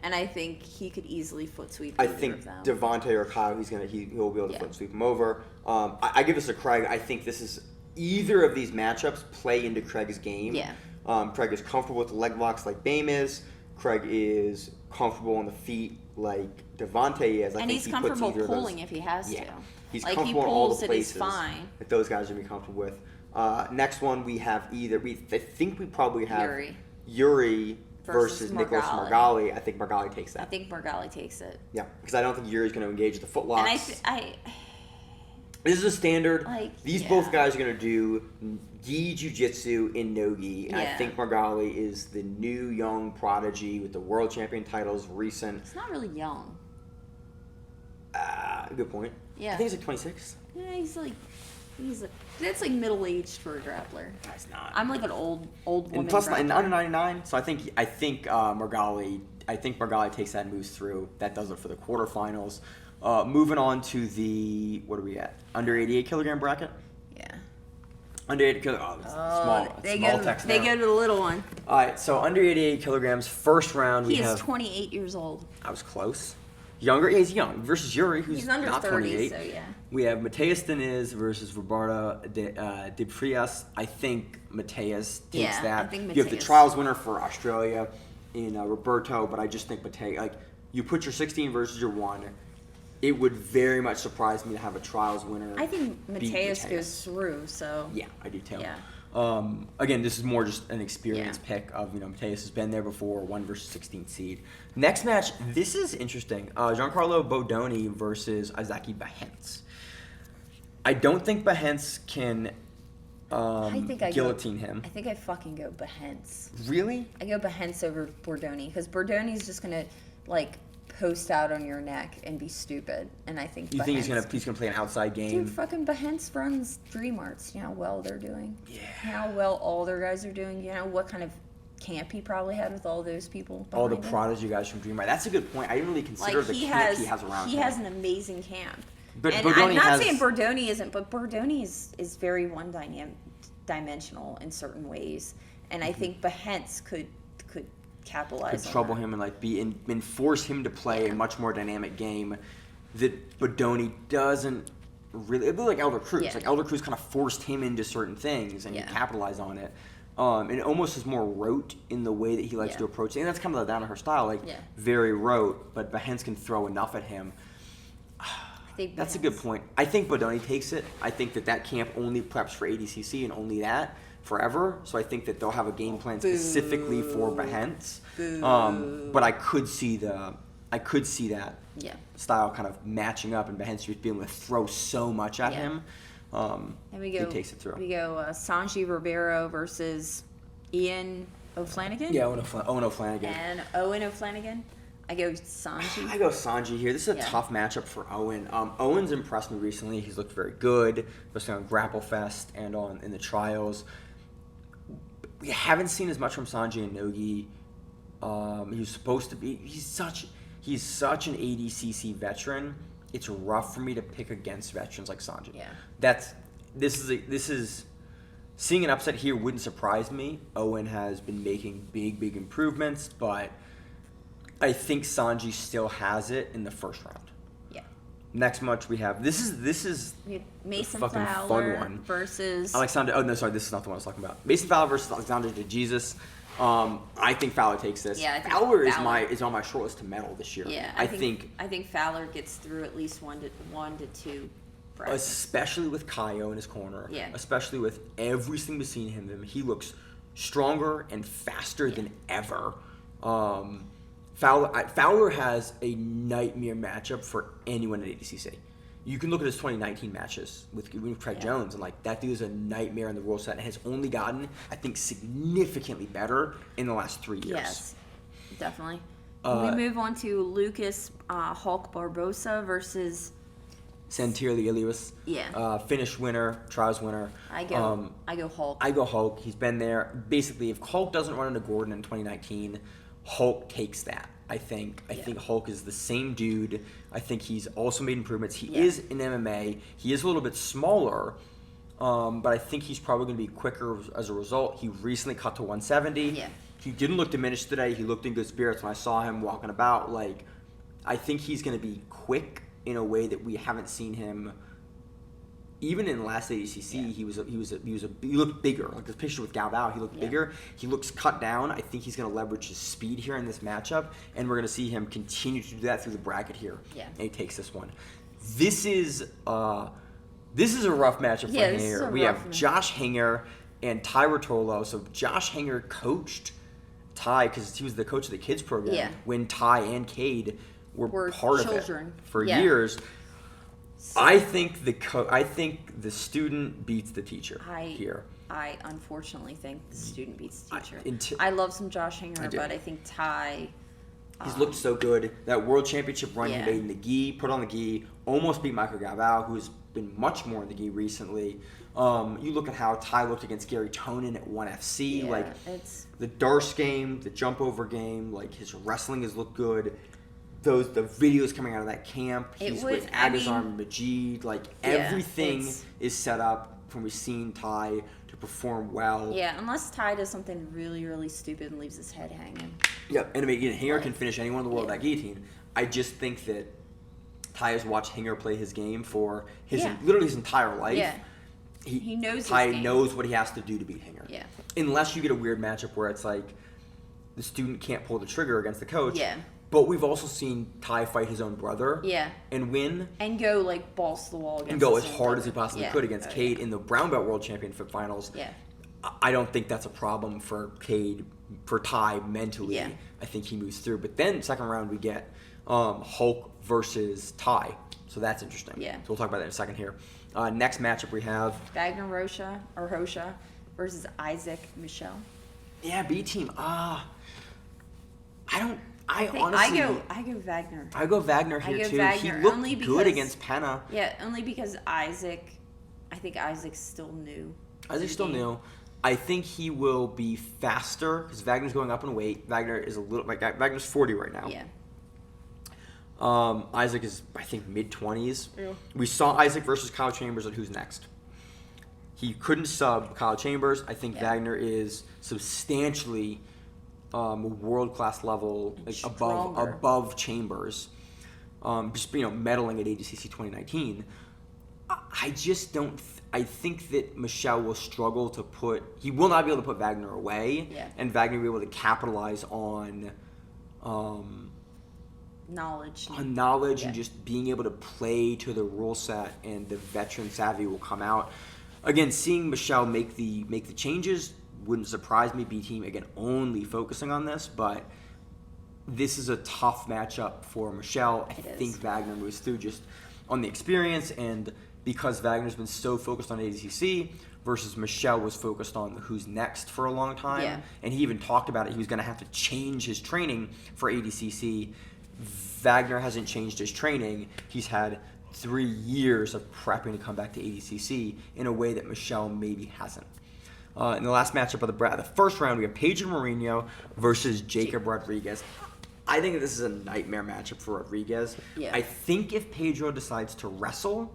And I think he could easily foot sweep. I think Devontae or Kyle, he'll be able to foot sweep him over. I give this to Craig. I think this is either of these matchups play into Craig's game. Yeah. Craig is comfortable with the leg locks like Bame is. Craig is comfortable on the feet like Devontae is. And he's comfortable pulling if he has to. He's like comfortable he in all pulls the it, he's places fine. that those guys are going to be comfortable with. Next one we have I think we probably have Yuri versus Nicholas Margali. I think Margali takes that. I think Margali takes it. Yeah, because I don't think Yuri's going to engage the foot locks. And this is a standard. These both guys are going to do gi jiu-jitsu in no-gi. And I think Margali is the new young prodigy with the world champion titles recent. He's not really young. Good point. Yeah. I think he's like 26. Yeah, that's like middle-aged for a grappler. He's not. I'm like an old woman. And plus, grappler. in under 99. So I think Margali takes that and moves through. That does it for the quarterfinals. Moving on to the what are we at? Under 88 kilogram bracket. Yeah. Under 88 kilograms. Small. They go to the little one. All right. So under 88 kilograms, first round he is 28 years old. I was close. Younger, he's young versus Yuri, who's under not 30, 28. so yeah. We have Mateus Diniz versus Roberto de Frias. I think Mateus takes that. I think Mateus. You have the trials winner for Australia in Roberto, but I just think Mateus, you put your 16 versus your 1. It would very much surprise me to have a trials winner. I think Mateus goes through, so. Yeah, I do too. Yeah. Again, this is more just an experience pick of, Mateus has been there before, 1 versus 16 seed. Next match, this is interesting. Giancarlo Bodoni versus Izaki Bahens. I don't think Bahens can guillotine him. I think I fucking go Bahens. Really? I go Bahens over Bodoni because Bodoni's just going to, post out on your neck and be stupid. And I think you think he's gonna play an outside game? Dude, fucking Bahens runs Dream Arts. You know how well they're doing. Yeah. How well all their guys are doing. You know what kind of camp he probably had with all those people. All the prodigy guys from Dream Art. That's a good point. I didn't really consider the camp he has around him. He has an amazing camp. But and Bodoni I'm not saying Bodoni isn't, but Bodoni is very one-dimensional in certain ways, and I think Bahens could capitalize on trouble that. him and force him to play a much more dynamic game that Bodoni doesn't really. It'd be like Elder Cruz. Yeah. Like Elder Cruz kind of forced him into certain things and he capitalized on it. and almost is more rote in the way that he likes to approach it. And that's kind of down to her style, like very rote, but Bahens can throw enough at him. That's a good point. I think Bodoni takes it. I think that camp only preps for ADCC and only that forever. So I think that they'll have a game plan specifically for Bahens. But I could see that style kind of matching up, and Bahens just being able to throw so much at him. And he takes it through. We go Sanji Ribeiro versus Ian O'Flanagan. Yeah, Owen O'Flanagan. And Owen O'Flanagan. I go Sanji. I go Sanji here. This is a tough matchup for Owen. Owen's impressed me recently. He's looked very good, especially on Grapple Fest and in the trials. We haven't seen as much from Sanji and Nogi. He was supposed to be. He's such an ADCC veteran. It's rough for me to pick against veterans like Sanji. Yeah. This is seeing an upset here wouldn't surprise me. Owen has been making big improvements, but I think Sanji still has it in the first round. Yeah. Next match we have this is Mason fucking Fowler fun one versus Alexander. Oh no, sorry, this is not the one I was talking about. Mason Fowler versus Alexander de Jesus. I think Fowler takes this. Yeah, Fowler is on my short list to medal this year. Yeah, I think Fowler gets through at least one to two. Especially with Kaio in his corner. Yeah. Especially with everything we've seen him, he looks stronger and faster than ever. Fowler has a nightmare matchup for anyone at ADCC. You can look at his 2019 matches with Craig Jones, and that dude is a nightmare in the world set and has only gotten, I think, significantly better in the last 3 years. Yes, definitely. We move on to Lucas Hulk Barbosa versus Santirli Ilias. Yeah. Finish winner, trials winner. I go Hulk. I go Hulk. He's been there. Basically, if Hulk doesn't run into Gordon in 2019, Hulk takes that. I think Hulk is the same dude. I think he's also made improvements. He is in MMA. He is a little bit smaller, but I think he's probably going to be quicker as a result. He recently cut to 170. Yeah. He didn't look diminished today. He looked in good spirits when I saw him walking about. I think he's going to be quick in a way that we haven't seen him. Even in the last ADCC, he looked bigger. Like the picture with Gaudio, he looked bigger. He looks cut down. I think he's going to leverage his speed here in this matchup, and we're going to see him continue to do that through the bracket here. Yeah. And he takes this one. This is a rough matchup for Hinger. We have Josh Hinger and Ty Rotolo. So Josh Hinger coached Ty because he was the coach of the kids program when Ty and Cade were part of it for years. I think the student beats the teacher here. I unfortunately think the student beats the teacher. I love some Josh Hinger, but I think Ty. He's looked so good. That world championship run he made in the gi, put on the gi, almost beat Michael Gaudio, who's been much more in the gi recently. You look at how Ty looked against Gary Tonin at 1FC. It's the Darce game, the jump over game, his wrestling has looked good. The videos coming out of that camp, he's with Agazar and Majid, everything is set up from we've seen Ty to perform well. Yeah, unless Ty does something really, really stupid and leaves his head hanging. Yeah, and Hinger can finish anyone in the world with that guillotine. I just think that Ty has watched Hinger play his game for literally his entire life. Yeah. He knows Ty knows what he has to do to beat Hinger. Yeah. Unless you get a weird matchup where it's the student can't pull the trigger against the coach. Yeah. But we've also seen Ty fight his own brother. Yeah. And win. And go balls to the wall against and go as hard as he possibly could against Cade in the Brown Belt World Championship finals. Yeah. I don't think that's a problem for Ty mentally. Yeah. I think he moves through. But then second round we get Hulk versus Ty. So that's interesting. Yeah. So we'll talk about that in a second here. Next matchup we have Wagner Hosha versus Isaac Michel. Yeah, B team. I honestly I go Wagner. I go Wagner here too. Wagner he looked good against Pena. Yeah, only because I think Isaac's still new. Isaac's still new. I think he will be faster because Wagner's going up in weight. Wagner is Wagner's 40 right now. Yeah. Isaac is, I think, mid-20s. Yeah. We saw Isaac versus Kyle Chambers at who's next. He couldn't sub Kyle Chambers. I think Wagner is substantially world-class level, above Chambers. Just medaling at ADCC 2019. I just don't. I think that Michel will struggle to put. He will not be able to put Wagner away, and Wagner will be able to capitalize on knowledge. And just being able to play to the rule set, and the veteran savvy will come out. Again, seeing Michel make the changes wouldn't surprise me. B team again only focusing on this, but this is a tough matchup for Michel. I think Wagner moves through just on the experience, and because Wagner's been so focused on ADCC versus Michel was focused on who's next for a long time. And he even talked about it. He was going to have to change his training for ADCC. Wagner hasn't changed his training. He's had 3 years of prepping to come back to ADCC in a way that Michel maybe hasn't. In the last matchup of the first round, we have Pedro Mourinho versus Jacob Rodriguez. I think that this is a nightmare matchup for Rodriguez. I think if Pedro decides to wrestle,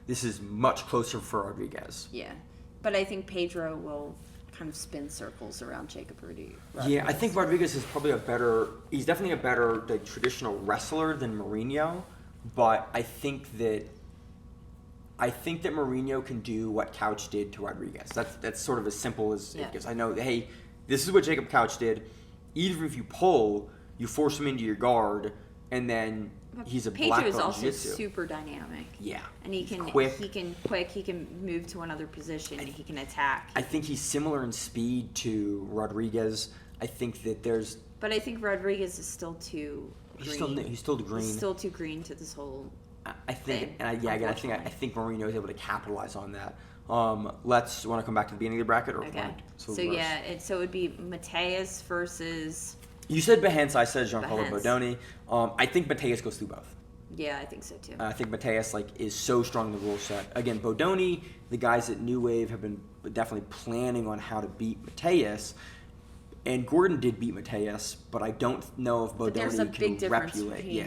this is much closer for Rodriguez. But I think Pedro will kind of spin circles around Jacob Rodriguez. I think Rodriguez is probably he's definitely a better traditional wrestler than Mourinho, but I think that Mourinho can do what Couch did to Rodriguez. That's sort of as simple as it gets. I know, hey, this is what Jacob Couch did. Even if you pull, you force him into your guard, and then he's a black belt in Pedro is also jiu-jitsu. super dynamic. And he can he can move to another position, and he can attack. I think he's similar in speed to Rodriguez. I think that there's... But I think Rodriguez is still too green. He's still green. He's still too green to this whole I think, thing, and I think Mourinho is able to capitalize on that. Let's want to come back to the beginning of the bracket, or okay. So it would be Mateus versus. You said Behance, I said Giancarlo Bodoni. I think Mateus goes through both. Yeah, I think so too. I think Mateus is so strong in the rule set. Again, Bodoni, the guys at New Wave have been definitely planning on how to beat Mateus. And Gordon did beat Mateus, but I don't know if Bodoni can replicate.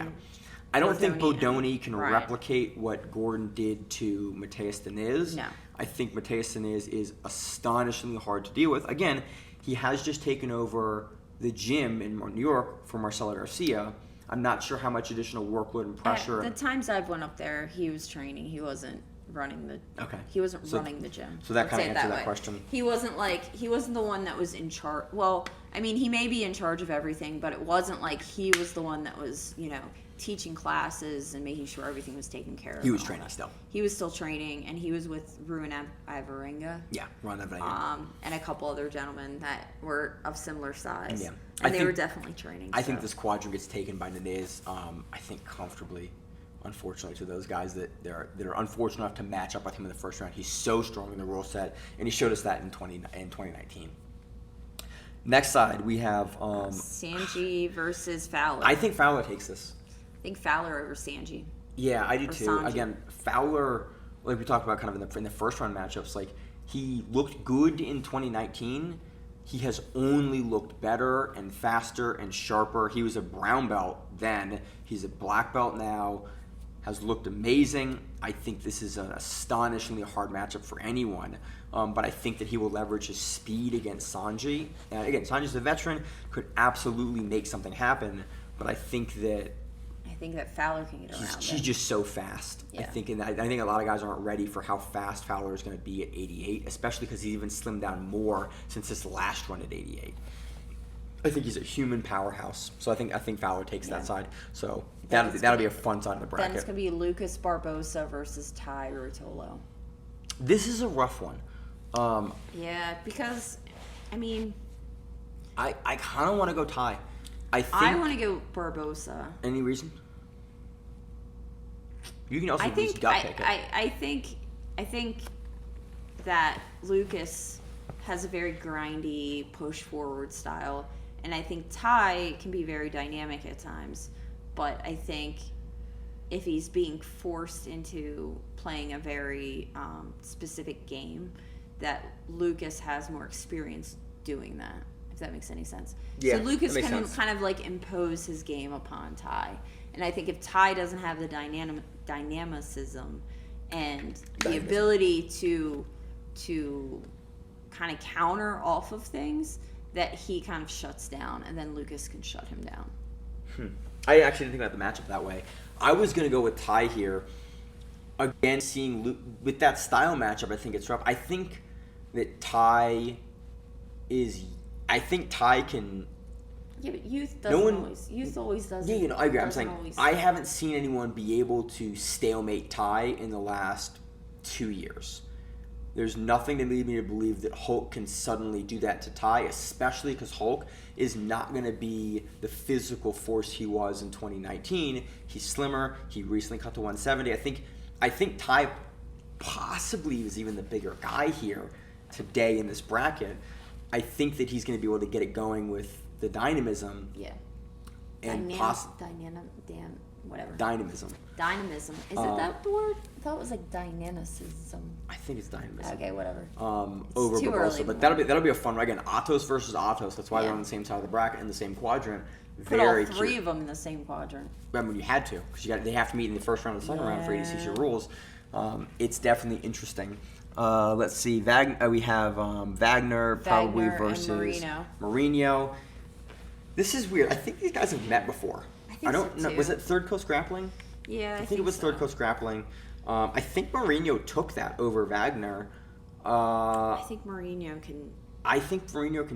I don't think Bodoni can replicate what Gordon did to Mateus Diniz. No. I think Mateus Diniz is astonishingly hard to deal with. Again, he has just taken over the gym in New York for Marcelo Garcia. I'm not sure how much additional workload and pressure. At the times I've went up there, he was training. He wasn't running the. Okay. He wasn't running the gym. So that kind of answered that question. He wasn't the one that was in charge. Well, I mean, he may be in charge of everything, but it wasn't like he was the one that was, teaching classes and making sure everything was taken care of. He was training still. He was still training, and he was with Ruan Ivarenga. Yeah, Ruan Ivarenga. And a couple other gentlemen that were of similar size. Yeah. And they were definitely training. I think this quadrant gets taken by Diniz, I think comfortably, unfortunately, to those guys that are unfortunate enough to match up with him in the first round. He's so strong in the rule set, and he showed us that in 2019. Next side, we have... Sanji versus Fowler. I think Fowler takes this. I think Fowler over Sanji. Yeah, I do too. Sanji. Again, Fowler, like we talked about kind of in the first round matchups, he looked good in 2019. He has only looked better and faster and sharper. He was a brown belt then. He's a black belt now. Has looked amazing. I think this is an astonishingly hard matchup for anyone. But I think that he will leverage his speed against Sanji. And again, Sanji's a veteran, could absolutely make something happen. But I think that Fowler can get around. He's just so fast. Yeah. I think a lot of guys aren't ready for how fast Fowler is going to be at 88, especially because he's even slimmed down more since his last run at 88. I think he's a human powerhouse, so I think Fowler takes that side. So that'll be a fun side of the bracket. Then it's going to be Lucas Barbosa versus Ty Rotolo. This is a rough one. Because I mean, I kind of want to go Ty. I want to go Barbosa. Any reason? You can also just gut pick it. I think that Lucas has a very grindy push forward style, and I think Ty can be very dynamic at times. But I think if he's being forced into playing a very specific game, that Lucas has more experience doing that. If that makes any sense. Yeah, so Lucas that makes can sense. kind of impose his game upon Ty. And I think if Ty doesn't have the dynamicism and the ability to kind of counter off of things, that he kind of shuts down, and then Lucas can shut him down. I actually didn't think about the matchup that way. I was going to go with Ty here. again, seeing with that style matchup, I think it's rough. I think that Ty can. Yeah, but youth always doesn't. Yeah, I agree. I'm saying always. I haven't seen anyone be able to stalemate Ty in the last 2 years. There's nothing to lead me to believe that Hulk can suddenly do that to Ty, especially because Hulk is not going to be the physical force he was in 2019. He's slimmer. He recently cut to 170. I think Ty possibly is even the bigger guy here today in this bracket. I think that he's going to be able to get it going with the dynamism. Yeah. And Dynamism. Dynamism. Is it that the word? I thought it was like dynamicism. I think it's dynamism. Okay, whatever. Over Barbosa, but that'll be a fun one. Again, Atos versus Atos. That's why they're on the same side of the bracket in the same quadrant. Put all three of them in the same quadrant. I mean, you had to because they have to meet in the first round of the second round for ADCC rules. It's definitely interesting. Let's see. We have Wagner probably versus Marino. This is weird. I think these guys have met before. I don't know. Was it Third Coast Grappling? Yeah, I think it was Third Coast Grappling. I think Marino took that over Wagner. I think Marino can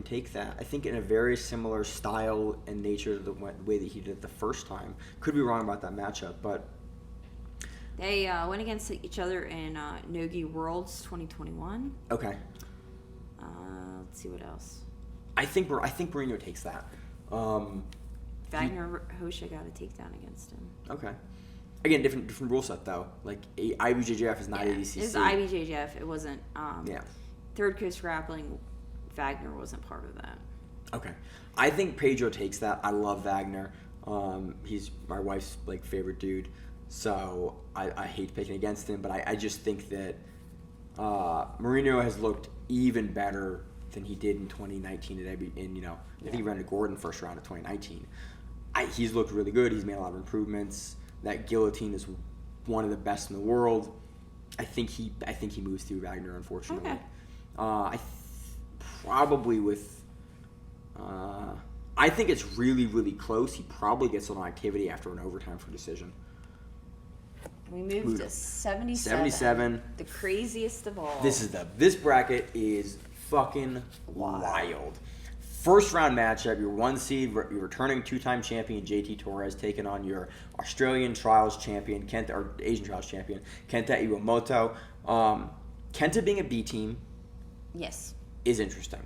take that. I think in a very similar style and nature to the way that he did it the first time. Could be wrong about that matchup, but they went against each other in Nogi Worlds 2021. Okay. Let's see what else. I think Marino takes that. Wagner Hosha got a takedown against him. Okay. Again, different rule set though. Like IBJJF is not ADCC. It was IBJJF. It wasn't. Third Coast Grappling. Wagner wasn't part of that. Okay. I think Pedro takes that. I love Wagner. He's my wife's favorite dude. So I hate picking against him, but I just think that Marino has looked even better than he did in 2019 I think he ran to Gordon first round of 2019. He's looked really good. He's made a lot of improvements. That guillotine is one of the best in the world. I think he moves through Wagner, unfortunately. Okay. Probably with. I think it's really, really close. He probably gets on activity after an overtime for decision. We moved to 77. 77. The craziest of all. This bracket is fucking wild. First round matchup, your 1 seed, your returning 2-time champion JT Torres taking on your Australian Trials champion, Asian Trials champion, Kenta Iwamoto. Kenta being a B team is interesting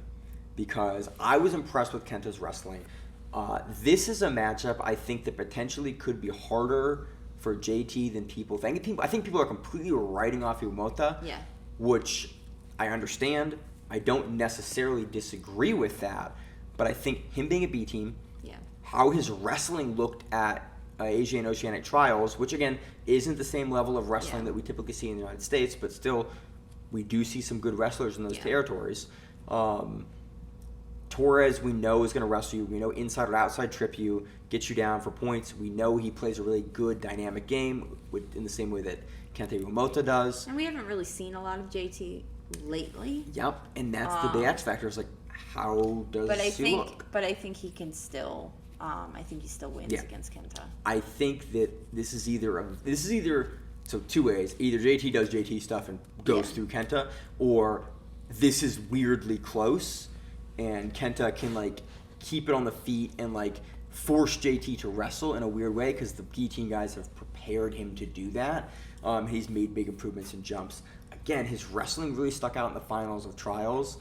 because I was impressed with Kenta's wrestling. This is a matchup I think that potentially could be harder for JT than people think. I think people are completely writing off Iwamoto, which I understand. I don't necessarily disagree with that, but I think him being a B team, how his wrestling looked at Asian and Oceanic Trials, which again isn't the same level of wrestling that we typically see in the United States, but still we do see some good wrestlers in those territories. Torres, we know, is going to wrestle you. We know inside or outside trip you, get you down for points. We know he plays a really good dynamic game in the same way that Kenta Iwamoto does. And we haven't really seen a lot of JT lately. Yep, and that's the big X factor. Is how does he look? But I think he can still. I think he still wins against Kenta. I think that this is either so two ways. Either JT does JT stuff and goes through Kenta, or this is weirdly close, and Kenta can keep it on the feet and force JT to wrestle in a weird way because the B team guys have prepared him to do that. He's made big improvements in jumps. Again, his wrestling really stuck out in the finals of Trials.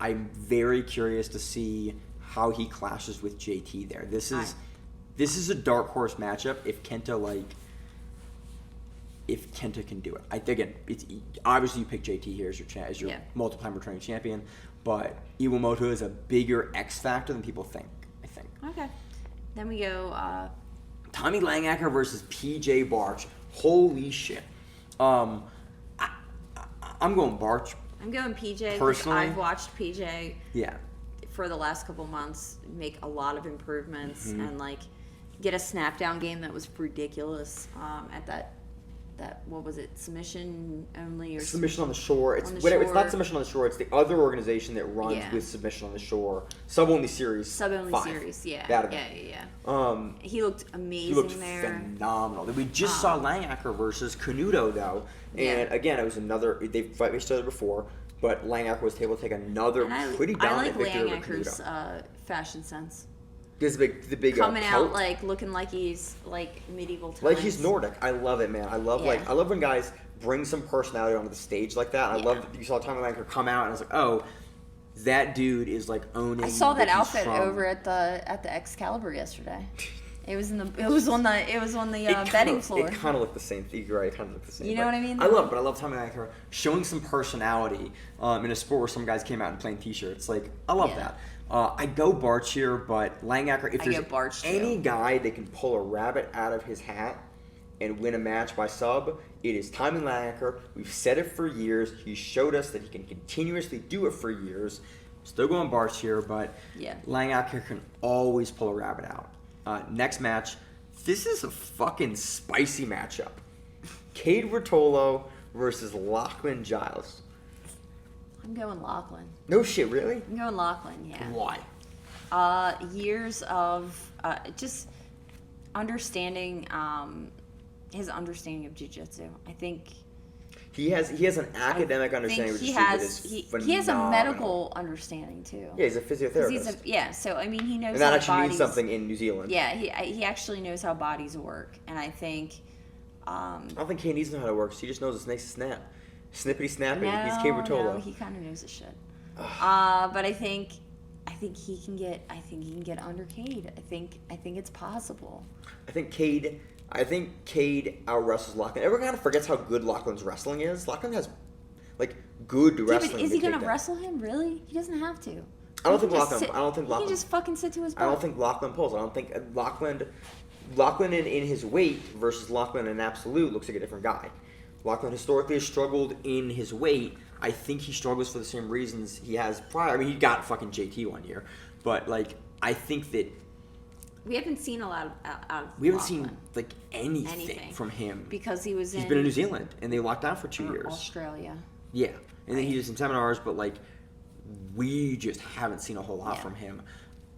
I'm very curious to see how he clashes with JT there. This is a dark horse matchup if Kenta can do it. It's obviously you pick JT here as your multiple-time returning champion, but Iwamoto is a bigger X factor than people think. I think. Okay, then we go. Tommy Langacker versus Pj Bartch. Holy shit. I'm going Bartch. I'm going PJ. Personally, I've watched PJ. For the last couple months, make a lot of improvements and get a snap down game that was ridiculous at that what was it, submission only or Submission on the Shore. It's on the whatever. It's Shore. not Submission on the Shore. It's the other organization that runs Yeah. with Submission on the Shore. Sub-only series. Sub-only 5. series, yeah. That Yeah. He looked amazing He looked there. phenomenal. We just saw Langacker versus Canuto, though. And again, it was another... They've fought each other before, but Langacker was able to take another pretty dominant victory over Langacker's Canuto. fashion sense. Because the big Coming pelt. out like looking like he's like medieval times. Like he's Nordic. I love it, man. I love Yeah. I love when guys bring some personality onto the stage like that. I love that you saw Tommy Lancaster come out and I was like, oh, that dude is like owning. I saw that he's outfit from. over at the Excalibur yesterday. It was on the betting floor. It kind of looked the same. You're right. It kind of looked the same. You know what I mean? I love Tommy Lancaster showing some personality in a sport where some guys came out in plain t-shirts. Like I love that. I go Bartch here, but Langacker. If there's any guy that can pull a rabbit out of his hat and win a match by sub, it is Tommy Langacker. We've said it for years. He showed us that he can continuously do it for years. Still going Bartch here, but Langacker can always pull a rabbit out. Next match. This is a fucking spicy matchup. Cade Rotolo versus Lachlan Giles. I'm going Lachlan. No shit, really? I'm going Lachlan, yeah. Why? Years of just understanding, his understanding of jiu-jitsu. I think he has an academic understanding of he jiu-jitsu. he has a medical understanding too. Yeah, he's a physiotherapist. So I mean he knows. And that how actually bodies, means something in New Zealand. Yeah, he actually knows how bodies work, and I think. I don't think he needs to know how it works. He just knows it snakes snap. Snippity snappity. He's Cade Rotolo. No, he kind of knows his shit. But I think he can get under Cade. I think it's possible. I think Cade out wrestles Lachlan. Everyone kind of forgets how good Lachlan's wrestling is. Lachlan has like good wrestling. But is he gonna wrestle him? Really? He doesn't have to. I don't think Lachlan. He can just fucking sit to his butt. I don't think Lachlan pulls. I don't think Lachlan in his weight versus Lachlan in absolute looks like a different guy. Lachlan historically has struggled in his weight. I think he struggles for the same reasons he has prior. I mean, he got fucking JT one year, but like I think that we haven't seen a lot of we haven't seen like anything from him because he's been in New Zealand and they locked down for 2 years. Australia. Yeah, and then he did some seminars, but like we just haven't seen a whole lot from him.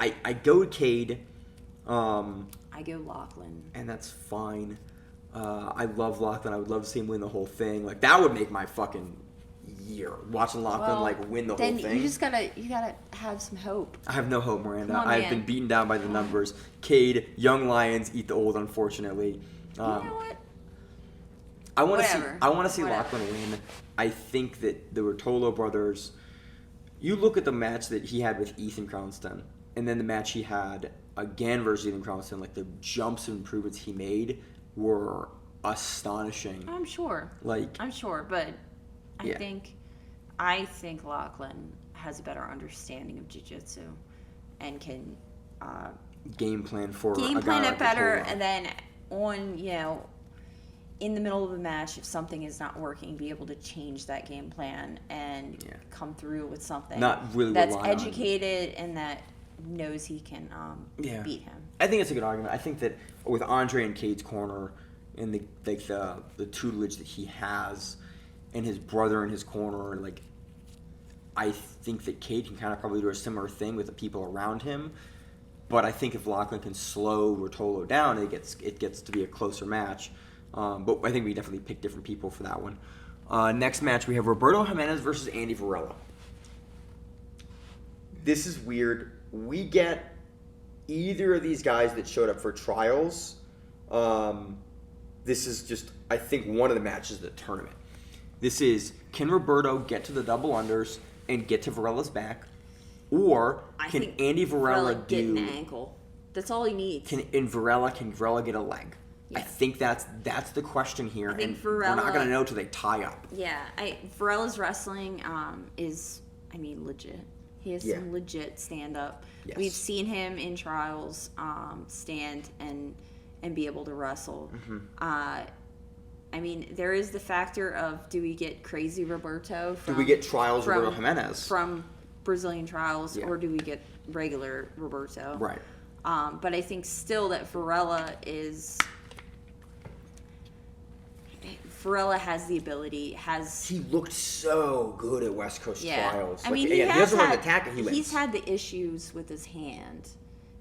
I go to Cade. I go Lachlan, and that's fine. I love Lachlan. I would love to see him win the whole thing. Like that would make my fucking year watching Lachlan win the whole thing. Then you gotta have some hope. I have no hope, Miranda. Come on, I've man. been beaten down by the numbers. Cade, young lions eat the old, unfortunately. You know what? I want to see Whatever. Lachlan win. I think that the Rotolo brothers. You look at the match that he had with Ethan Crownston, and then the match he had again versus Ethan Crownston. Like the jumps and improvements he made were astonishing. I'm sure, but I think Lachlan has a better understanding of jiu-jitsu and can game plan for it like better, Rotolo. and then in the middle of a match, if something is not working, be able to change that game plan and come through with something Not really that's rely on- educated and that knows he can beat him. I think it's a good argument. I think that with Andre in Cade's corner and the tutelage that he has and his brother in his corner, like I think that Cade can kind of probably do a similar thing with the people around him. But I think if Lachlan can slow Rotolo down, it gets to be a closer match. But I think we definitely pick different people for that one. Next match, we have Roberto Jimenez versus Andy Varela. This is weird. We get either of these guys that showed up for trials. This is just, I think, one of the matches of the tournament. This is, can Roberto get to the double unders and get to Varela's back? Or can Andy Varela get an ankle? That's all he needs. Can Varela get a leg? Yeah. I think that's the question here, and we're not going to know till they tie up. Yeah, Varela's wrestling is, legit. He has some legit stand-up. Yes. We've seen him in trials stand and be able to wrestle. Mm-hmm. There is the factor of, do we get crazy Roberto? Do we get trials Roberto Jimenez? From Brazilian trials, or do we get regular Roberto? Right. But I think still that Varela Varela has the ability, He looked so good at West Coast trials. I mean, he doesn't run the attack and he wins. He's had the issues with his hand.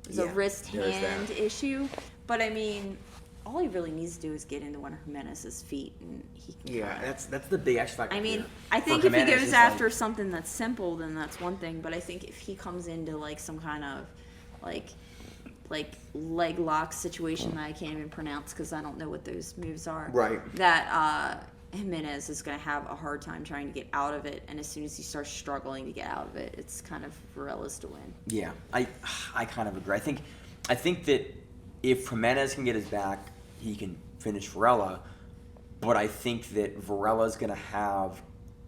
There's a wrist-hand issue. But, I mean, all he really needs to do is get into one of Jimenez's feet, and he can. Yeah, that's the big X factor. I mean, I think if he goes after something that's simple, then that's one thing. But I think if he comes into, like, some kind of, like leg lock situation that I can't even pronounce because I don't know what those moves are. Right. That Jimenez is going to have a hard time trying to get out of it, and as soon as he starts struggling to get out of it, it's kind of Varela's to win. Yeah, I kind of agree. I think that if Jimenez can get his back, he can finish Varela, but I think that Varela's going to have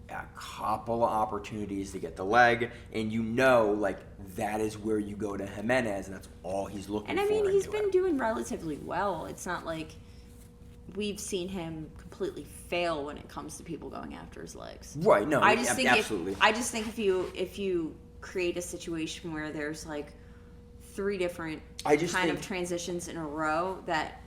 a couple of opportunities to get the leg, and like that is where you go to Jimenez, and that's all he's looking for. And I mean, he's been doing relatively well. It's not like we've seen him completely fail when it comes to people going after his legs. Right? No, I just think absolutely. I just think if you create a situation where there's like 3 different of transitions in a row, that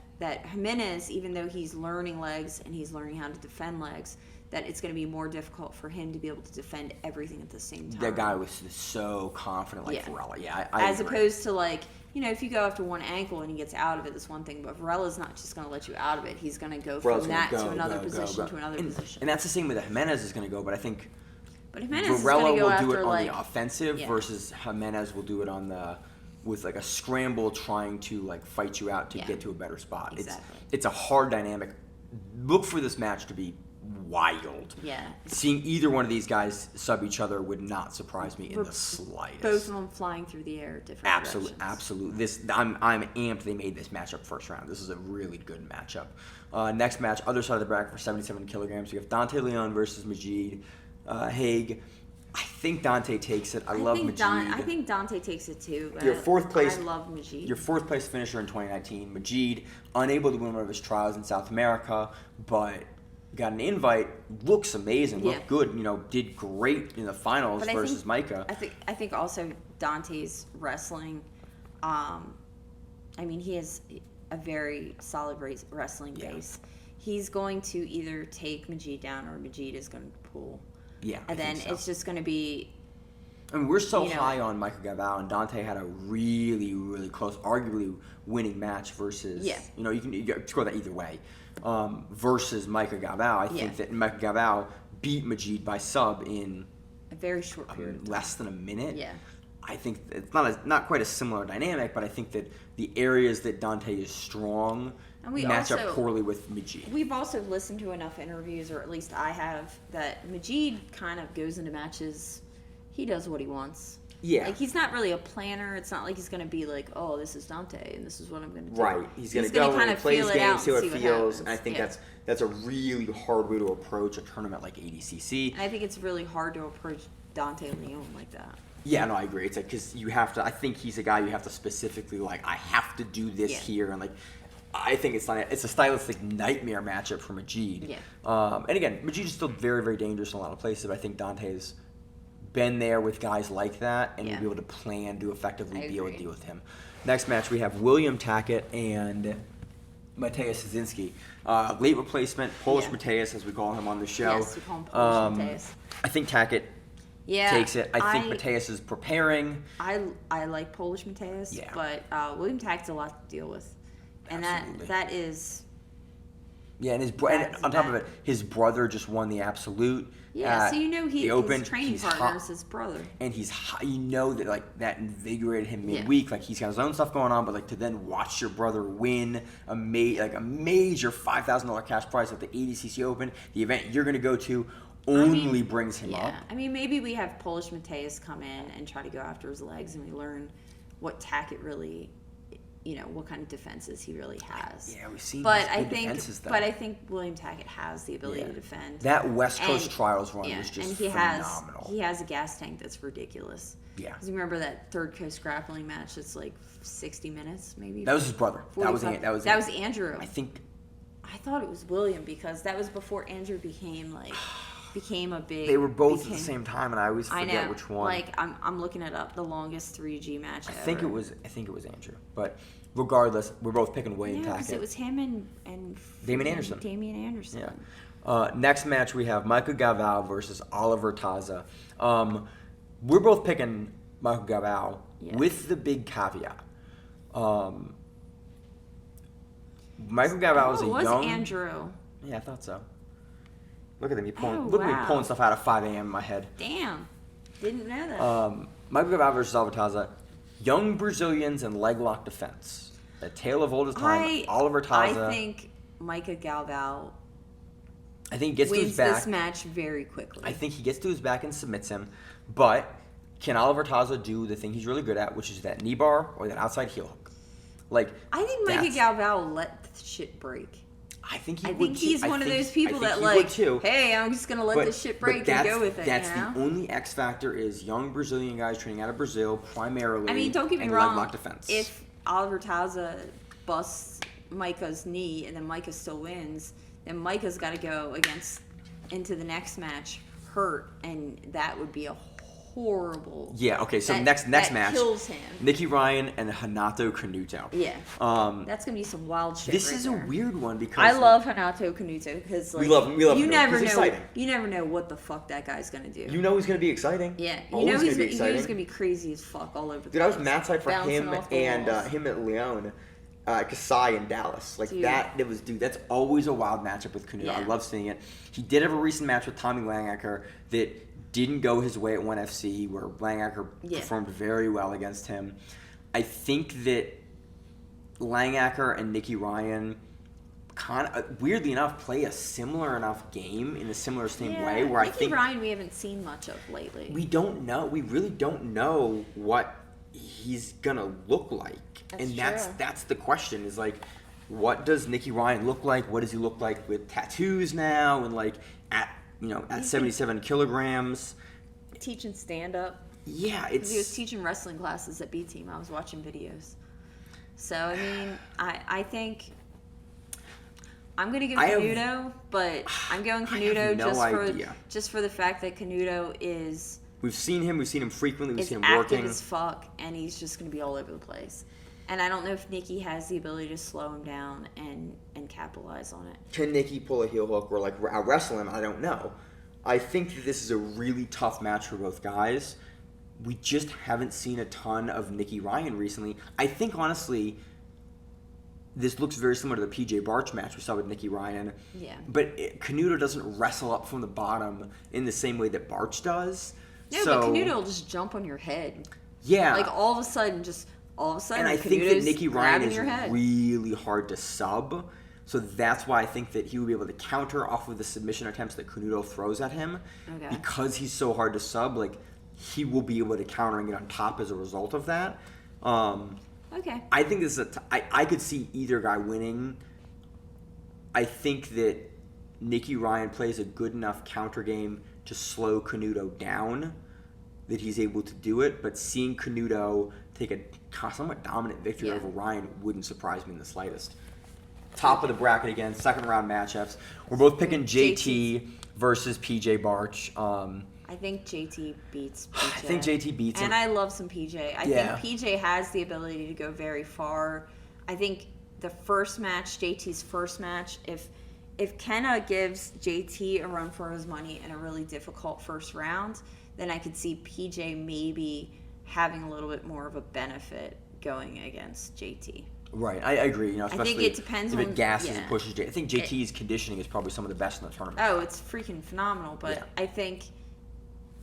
Jimenez, even though he's learning legs and he's learning how to defend legs, that it's going to be more difficult for him to be able to defend everything at the same time. That guy was so confident, like Varela. Yeah, as opposed to like, if you go after one ankle and he gets out of it, that's one thing. But Varela's not just going to let you out of it. He's going to go from that to another position to another position. And that's the same way that Jimenez is going to go. But I think Jimenez Varela will do it on the offensive versus Jimenez will do it on with like a scramble, trying to like fight you out to get to a better spot. Exactly. It's a hard dynamic. Look for this match to be wild. Yeah. Seeing either one of these guys sub each other would not surprise me in the slightest. Both of them flying through the air, different directions. Absolutely. I'm amped they made this matchup first round. This is a really good matchup. Next match, other side of the bracket for 77 kilograms. We have Dante Leon versus Majid Haig. I think Dante takes it. I love Majid. I think Dante takes it too. Your fourth place. I love Majid. Your fourth place finisher in 2019. Majid, unable to win one of his trials in South America, but got an invite. Looks amazing. Looked good. Did great in the finals versus Micah. I think also Dante's wrestling. I mean, he has a very solid wrestling base. He's going to either take Majid down or Majid is going to pull. Yeah, and then it's just going to be. I mean, we're so high on Michael Gavao, and Dante had a really, really close, arguably winning match versus. Yeah. You can score that either way. Versus Michael Gavao, I think that Michael Gavao beat Majid by sub in a very short period, less than a minute. Yeah. I think it's not quite a similar dynamic, but I think that the areas that Dante is strong match up poorly with Majid. We've also listened to enough interviews, or at least I have, that Majid kind of goes into matches, he does what he wants. Yeah. Like, he's not really a planner. It's not like he's going to be like, oh, this is Dante, and this is what I'm going to do. Right. He's going to go and play his game, see what it feels, and I think that's a really hard way to approach a tournament like ADCC. And I think it's really hard to approach Dante Leon like that. Yeah, no, I agree. It's like, because you have to, I think he's a guy you have to specifically, like, I have to do this here, and like, I think it's a stylistic nightmare matchup for Majid. Yeah. And again, Majid is still very, very dangerous in a lot of places, but I think Dante's been there with guys like that, and you'll be able to plan to effectively be able to deal with him. Next match, we have William Tackett and Mateusz Kaczynski. Late replacement, Polish Mateusz, as we call him on the show. Yes, we call him Polish Mateusz. I think Tackett takes it. I think Mateusz is preparing. I like Polish Mateusz, but William Tackett's a lot to deal with. And that is... Yeah, and on top of it, his brother just won the Absolute. Yeah, so his training partner is his brother. And he's hot. That like that invigorated him midweek. Like, he's got his own stuff going on, but like to then watch your brother win a major $5,000 cash prize at the ADCC Open, the event you're going to go to, brings him up. I mean, maybe we have Polish Mateusz come in and try to go after his legs, and we learn what Tackett really... what kind of defenses he really has. Yeah, we've seen defenses, though. But I think William Tackett has the ability to defend. That West Coast Trials run was just phenomenal. He has a gas tank that's ridiculous. Yeah. Because you remember that Third Coast grappling match that's like 60 minutes, maybe? That was his brother. That was Andrew. I thought it was William, because that was before Andrew became a big... They were both at the same time, and I always forget which one. Like, I'm looking it up, the longest 3G match ever. I think it was Andrew. But regardless, we're both picking William Tackett. Because it was him and Damian Anderson. Yeah. Next match we have Michael Galvao versus Oliver Taza. We're both picking Michael Galvao with the big caveat. Michael Galvao is a was young... Andrew. Yeah, I thought so. Look at him. Look at me pulling stuff out of 5 a.m. in my head. Damn. Didn't know that. Michael Galvao versus Oliver Taza. Young Brazilians and leg lock defense. A tale of oldest time. Oliver Taza. I think Micah Galvao he gets to his wins back. this match very quickly. I think he gets to his back and submits him. But can Oliver Taza do the thing he's really good at, which is that knee bar or that outside heel hook? I think Micah Galvao will let the shit break. I think he I would think too. he's one of those people that hey, I'm just gonna let this shit break and go with it. That's the only X factor is young Brazilian guys training out of Brazil primarily. I mean, don't get me and wrong. Leg lock defense. If Oliver Taza busts Micah's knee and then Micah still wins, then Micah's got to go into the next match hurt, and that would be a horrible. Yeah. Okay. So next match kills him. Nicky Ryan and Renato Canuto. Yeah. That's gonna be some wild shit. This right is there. a weird one because I love Renato Canuto because we love him. You never know. Exciting. You never know what the fuck that guy's gonna do. You know he's gonna be exciting. Yeah. He's gonna be crazy as fuck all over the place. Dude, I was mad side for Bouncing him off the and walls. him at Leon. Kasai in Dallas. That's always a wild matchup with Canuto. Yeah. I love seeing it. He did have a recent match with Tommy Langacker that didn't go his way at 1FC, where Langacker performed very well against him. I think that Langacker and Nicky Ryan kind of, weirdly enough, play a similar enough game in a similar same way. Where Nicky Ryan we haven't seen much of lately. We don't know. We really don't know what he's gonna look like. That's the question is what does Nicky Ryan look like? What does he look like with tattoos now and at 77 kilograms? Teaching stand up. Yeah, he was teaching wrestling classes at B Team. I was watching videos. So I mean, I think I'm gonna go Canuto, but I'm going Canuto just for the fact that Canuto is. We've seen him frequently. We've seen him active working. as fuck, and he's just going to be all over the place. And I don't know if Nicky has the ability to slow him down and capitalize on it. Can Nicky pull a heel hook or wrestle him? I don't know. I think that this is a really tough match for both guys. We just haven't seen a ton of Nicky Ryan recently. I think, honestly, this looks very similar to the Pj Bartch match we saw with Nicky Ryan. Yeah. But Canuto doesn't wrestle up from the bottom in the same way that Bartch does. No, but Canuto will just jump on your head. Yeah. All of a sudden, and I think that Nicky Ryan is really hard to sub. So that's why I think that he will be able to counter off of the submission attempts that Canuto throws at him. Okay. Because he's so hard to sub, he will be able to counter and get on top as a result of that. Okay. I think this is I could see either guy winning. I think that Nicky Ryan plays a good enough counter game to slow Canuto down that he's able to do it, but seeing Canuto take a somewhat dominant victory over Ryan wouldn't surprise me in the slightest. Top of the bracket again, second round matchups. We're both picking JT versus Pj Bartch. I think JT beats PJ. I think JT beats him. And I love some PJ. I think PJ has the ability to go very far. I think the first match, JT's first match, if Kenna gives JT a run for his money in a really difficult first round, then I could see PJ maybe having a little bit more of a benefit going against JT. Right, I agree. Especially I think it depends if it gasses yeah. and pushes JT. I think JT's conditioning is probably some of the best in the tournament. Oh, it's freaking phenomenal. But I think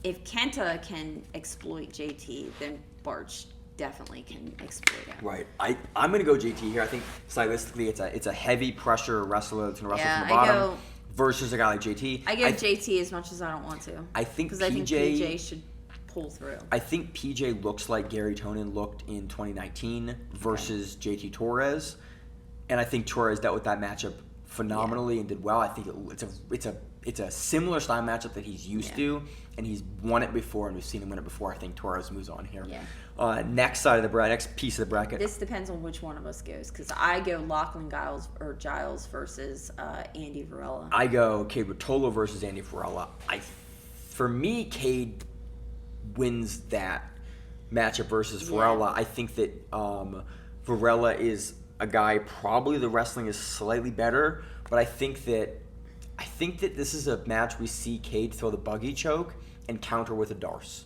if Kenta can exploit JT, then Bartch definitely can exploit him. Right. I'm going to go JT here. I think stylistically it's a heavy pressure wrestler that's going to wrestle from the bottom versus a guy like JT. I give JT as much as I don't want to. I think because I think PJ should pull through. I think PJ looks like Gary Tonin looked in 2019 versus JT Torres, and I think Torres dealt with that matchup phenomenally and did well. I think it's a similar style matchup that he's used to, and he's won it before, and we've seen him win it before. I think Torres moves on here. Yeah. Next side of the bracket, next piece of the bracket. This depends on which one of us goes, because I go Lachlan Giles versus Andy Varela. I go Cade Rotolo versus Andy Varela. For me, Cade wins that matchup versus Varela. I think that Varela is a guy, probably the wrestling is slightly better, but I think that I think that this is a match we see Cade throw the buggy choke and counter with a Darce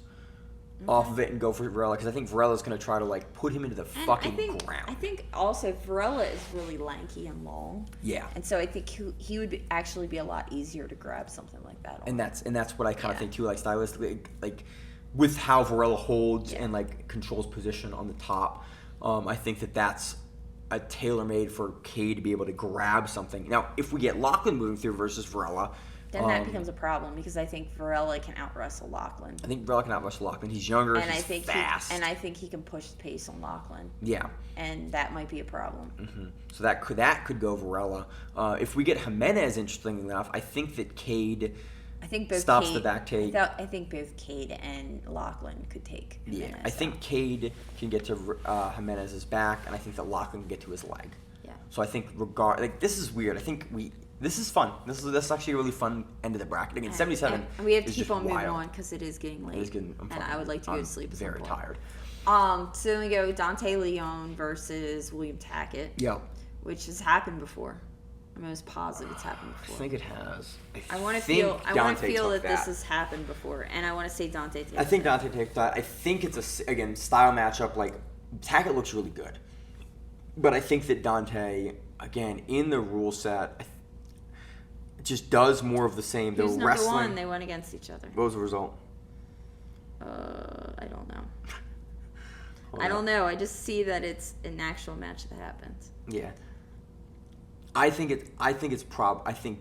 off of it and go for Varela, because I think Varela's going to try to like put him into the fucking ground. I think also Varela is really lanky and long. Yeah. And so I think he would actually be a lot easier to grab something like that on. And that's what I kind of think too, like stylistically, like with how Varela holds and like controls position on the top. I think that that's a tailor-made for Cade to be able to grab something. Now, if we get Lachlan moving through versus Varela, then that becomes a problem, because I think Varela can out-wrestle Lachlan. I think Varela can out-wrestle Lachlan. He's younger, and he's fast. I think he can push the pace on Lachlan. Yeah. And that might be a problem. Mm-hmm. So that could go Varela. If we get Jimenez, interestingly enough, I think that Cade stops the back take. I think both Cade and Lachlan could take Jimenez. Yeah, I think Cade can get to Jimenez's back, and I think that Lachlan can get to his leg. Yeah. So I think this is weird. I think this is fun. This is actually a really fun end of the bracket. Again, 77. And we have to is keep just on moving wild. on because it is getting late. It is getting. And I would like to go to sleep. Very tired. So then we go Dante Leon versus William Tackett. Yeah. Which has happened before. I'm almost positive it's happened before. I think it has. I want to feel that this has happened before, and I want to say Dante takes I think Dante takes that. I think it's again style matchup. Like Tackett looks really good, but I think that Dante, again in the rule set, just does more of the same. Who's the number wrestling. one? They went against each other. What was the result? I don't know. I don't know. I just see that it's an actual match that happens. Yeah. I think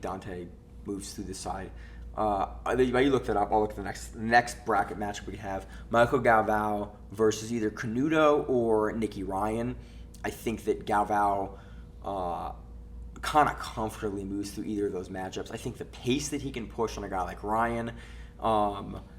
Dante moves through the side. While you look that up, I'll look at the next bracket matchup we have. Michael Galvao versus either Canuto or Nicky Ryan. I think that Galvao kind of comfortably moves through either of those matchups. I think the pace that he can push on a guy like Ryan.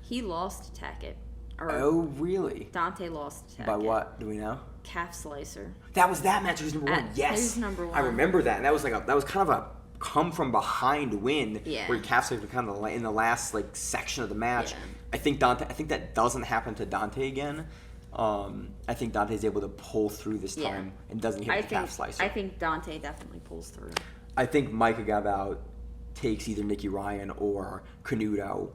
He lost to Tackett. Oh, really? Dante lost to Tackett. By what? Do we know? Calf slicer. That was that match. He was number one. Yes. He was number one. I remember that. And that was kind of a come from behind win where he calf sliced kind of in the last like section of the match. Yeah. I think that doesn't happen to Dante again. I think Dante's able to pull through this time and doesn't hit the calf slicer. I think Dante definitely pulls through. I think Micah Galvao takes either Nicky Ryan or Canuto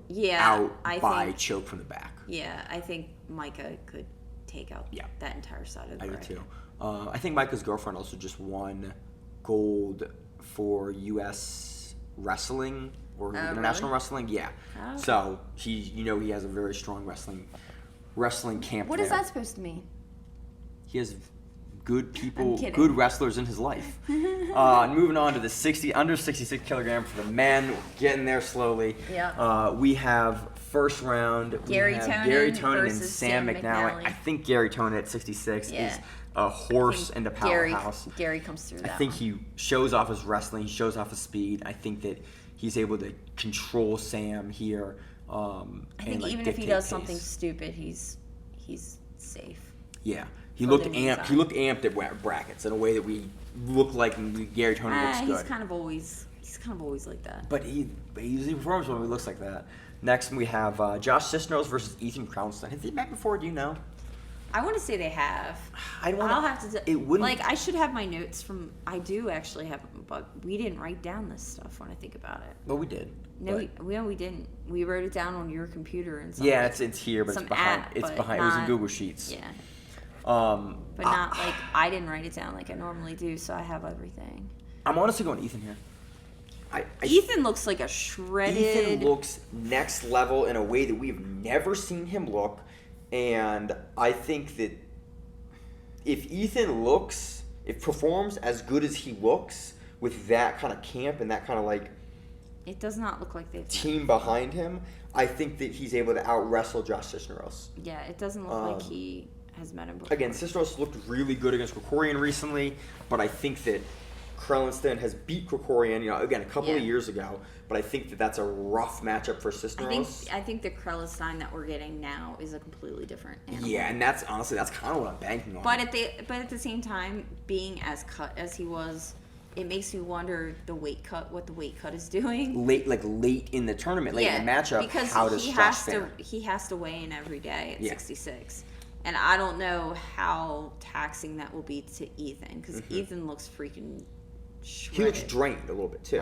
by choke from the back. Yeah, I think Micah could take out that entire side of the bracket. I do too. I think Micah's girlfriend also just won gold for U.S. wrestling or international wrestling. Yeah. Oh, okay. So he has a very strong wrestling camp. What is that supposed to mean? He has good people, good wrestlers in his life. Moving on to the under 66 kilogram for the men, getting there slowly. Yeah. We have first round. Gary Tonin and Sam McNally. I think Gary Tonin at 66 is a horse and a powerhouse. Gary comes through that. I think he shows off his wrestling. He shows off his speed. I think that he's able to control Sam here. I think even if he does something stupid, he's safe. Yeah. He looked amped at brackets in a way that we look like Gary Tonin looks good. He's kind of always like that. But he performs when he looks like that. Next we have Josh Cisneros versus Ethan Crownstein. Have they met before? Do you know? I want to say they have. I'll have to. It wouldn't. Like I should have my notes from. I do actually have them, but we didn't write down this stuff when I think about it. Well, we did. No, we didn't. We wrote it down on your computer and something. Yeah, it's here, but it's behind. It's behind. It was in Google Sheets. Yeah. But not like I didn't write it down like I normally do, so I have everything. I'm honestly going Ethan here. Ethan looks like a shredded. Ethan looks next level in a way that we've never seen him look, and I think that if Ethan performs as good as he looks with that kind of camp and that kind of like, it does not look like they've team behind him, I think that he's able to out wrestle Josh Cisneros. Yeah, it doesn't look like he has met him before. Again, Cisneros looked really good against Krikorian recently, but I think that Krellenstein has beat Krikorian, again, a couple of years ago, but I think that that's a rough matchup for Cisneros. I think the Krellenstein that we're getting now is a completely different animal. Yeah, and that's kind of what I'm banking on. But at the same time, being as cut as he was, it makes me wonder what the weight cut is doing. Late in the tournament, late in the matchup, because how does Josh fare? He has to weigh in every day at 66. And I don't know how taxing that will be to Ethan, because Ethan looks freaking shredded. He looks drained a little bit, too.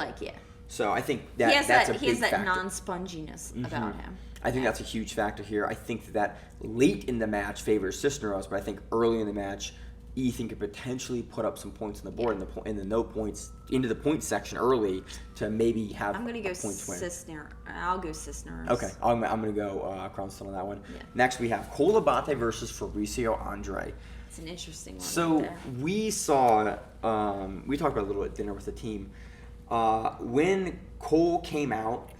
So I think he has that's a he big has that factor. non-sponginess about him. I think that's a huge factor here. I think that late in the match favors Cisneros, but I think early in the match, Ethan could potentially put up some points on the board in the no points into the points section early to maybe have I'm gonna go points win. Cisneros. I'll go Cisneros. Okay, I'm gonna go Cronstone on that one. Yeah. Next we have Cole Abate versus Fabricio Andre. It's an interesting one. So right there. we saw, we talked about it a little at dinner with the team. When Cole came out,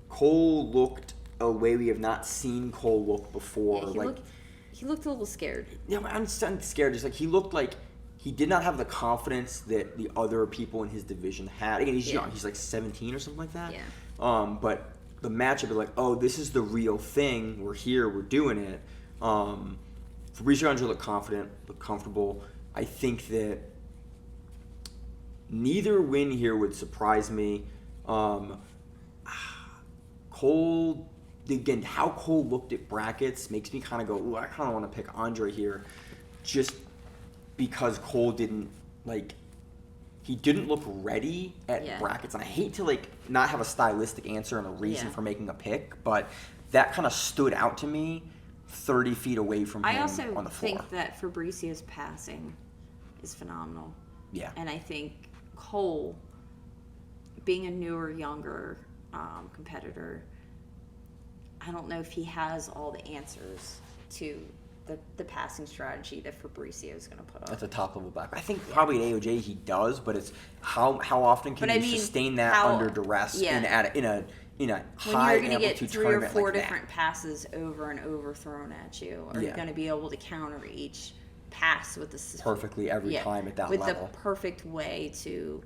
Cole looked a way we have not seen Cole look before. Yeah, he looked a little scared. Yeah, I'm scared. Just like he looked like he did not have the confidence that the other people in his division had. Again, he's young. He's like 17 or something like that. Yeah. But the matchup is like, oh, this is the real thing. We're here. We're doing it. Fabricio Andre looked confident, looked comfortable. I think that neither win here would surprise me. Cole, again, how Cole looked at brackets makes me kind of go, ooh, I kind of want to pick Andre here, just because Cole didn't look ready at brackets. And I hate to not have a stylistic answer and a reason for making a pick, but that kind of stood out to me 30 feet away from him I also on the floor. think that Fabricio's passing is phenomenal. Yeah. And I think Cole, being a newer, younger competitor, I don't know if he has all the answers to the passing strategy that Fabricio is going to put up. That's a top level back. I think probably at AOJ he does, but it's how often can you sustain that under duress in a high when you're going to get 3 or 4 like different passes over and over thrown at you, are you going to be able to counter each pass with the perfectly every time at that level? With the perfect way to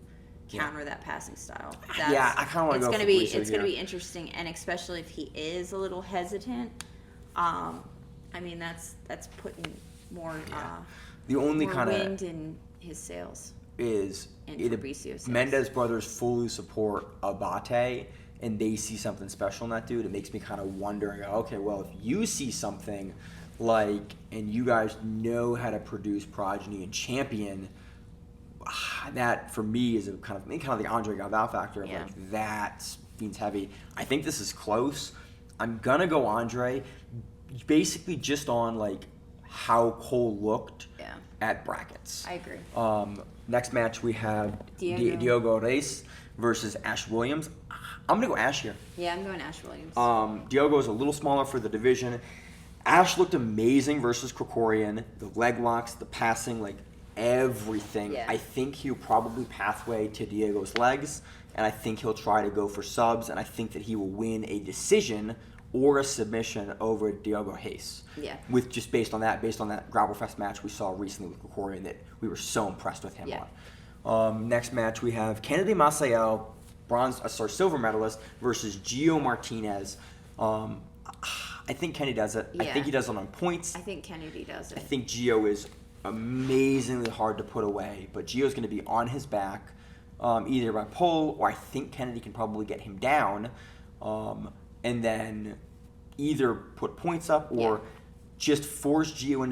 counter that passing style. I kind of want to go for It's going to be interesting, and especially if he is a little hesitant. I mean, that's putting more the only more kind of wind in his sails. Is Fabricio's sails. Mendez brothers fully support Abate, and they see something special in that dude. It makes me kind of wondering, okay, well, if you see something and you guys know how to produce progeny and champion, that for me is a kind of the Andre Galval factor of that means heavy. I think this is close. I'm gonna go Andre, basically just on how Cole looked at brackets. I agree. Next match we have Diogo Race versus Ash Williams. I'm gonna go Ash here. Yeah, I'm going Ash Williams. Diogo is a little smaller for the division. Ash looked amazing versus Krikorian. The leg locks, the passing, everything. Yeah. I think he'll probably pathway to Diego's legs, and I think he'll try to go for subs, and I think that he will win a decision or a submission over Diogo Race. Yeah. Based on that Gravelfest match we saw recently with Krikorian that we were so impressed with him on. Next match we have Kennedy Maciel, silver medalist, versus Gio Martinez. I think Kenny does it. Yeah. I think he does it on points. I think Kennedy does it. I think Gio is amazingly hard to put away, but Gio's going to be on his back, either by pull or I think Kennedy can probably get him down, and then either put points up or just force Gio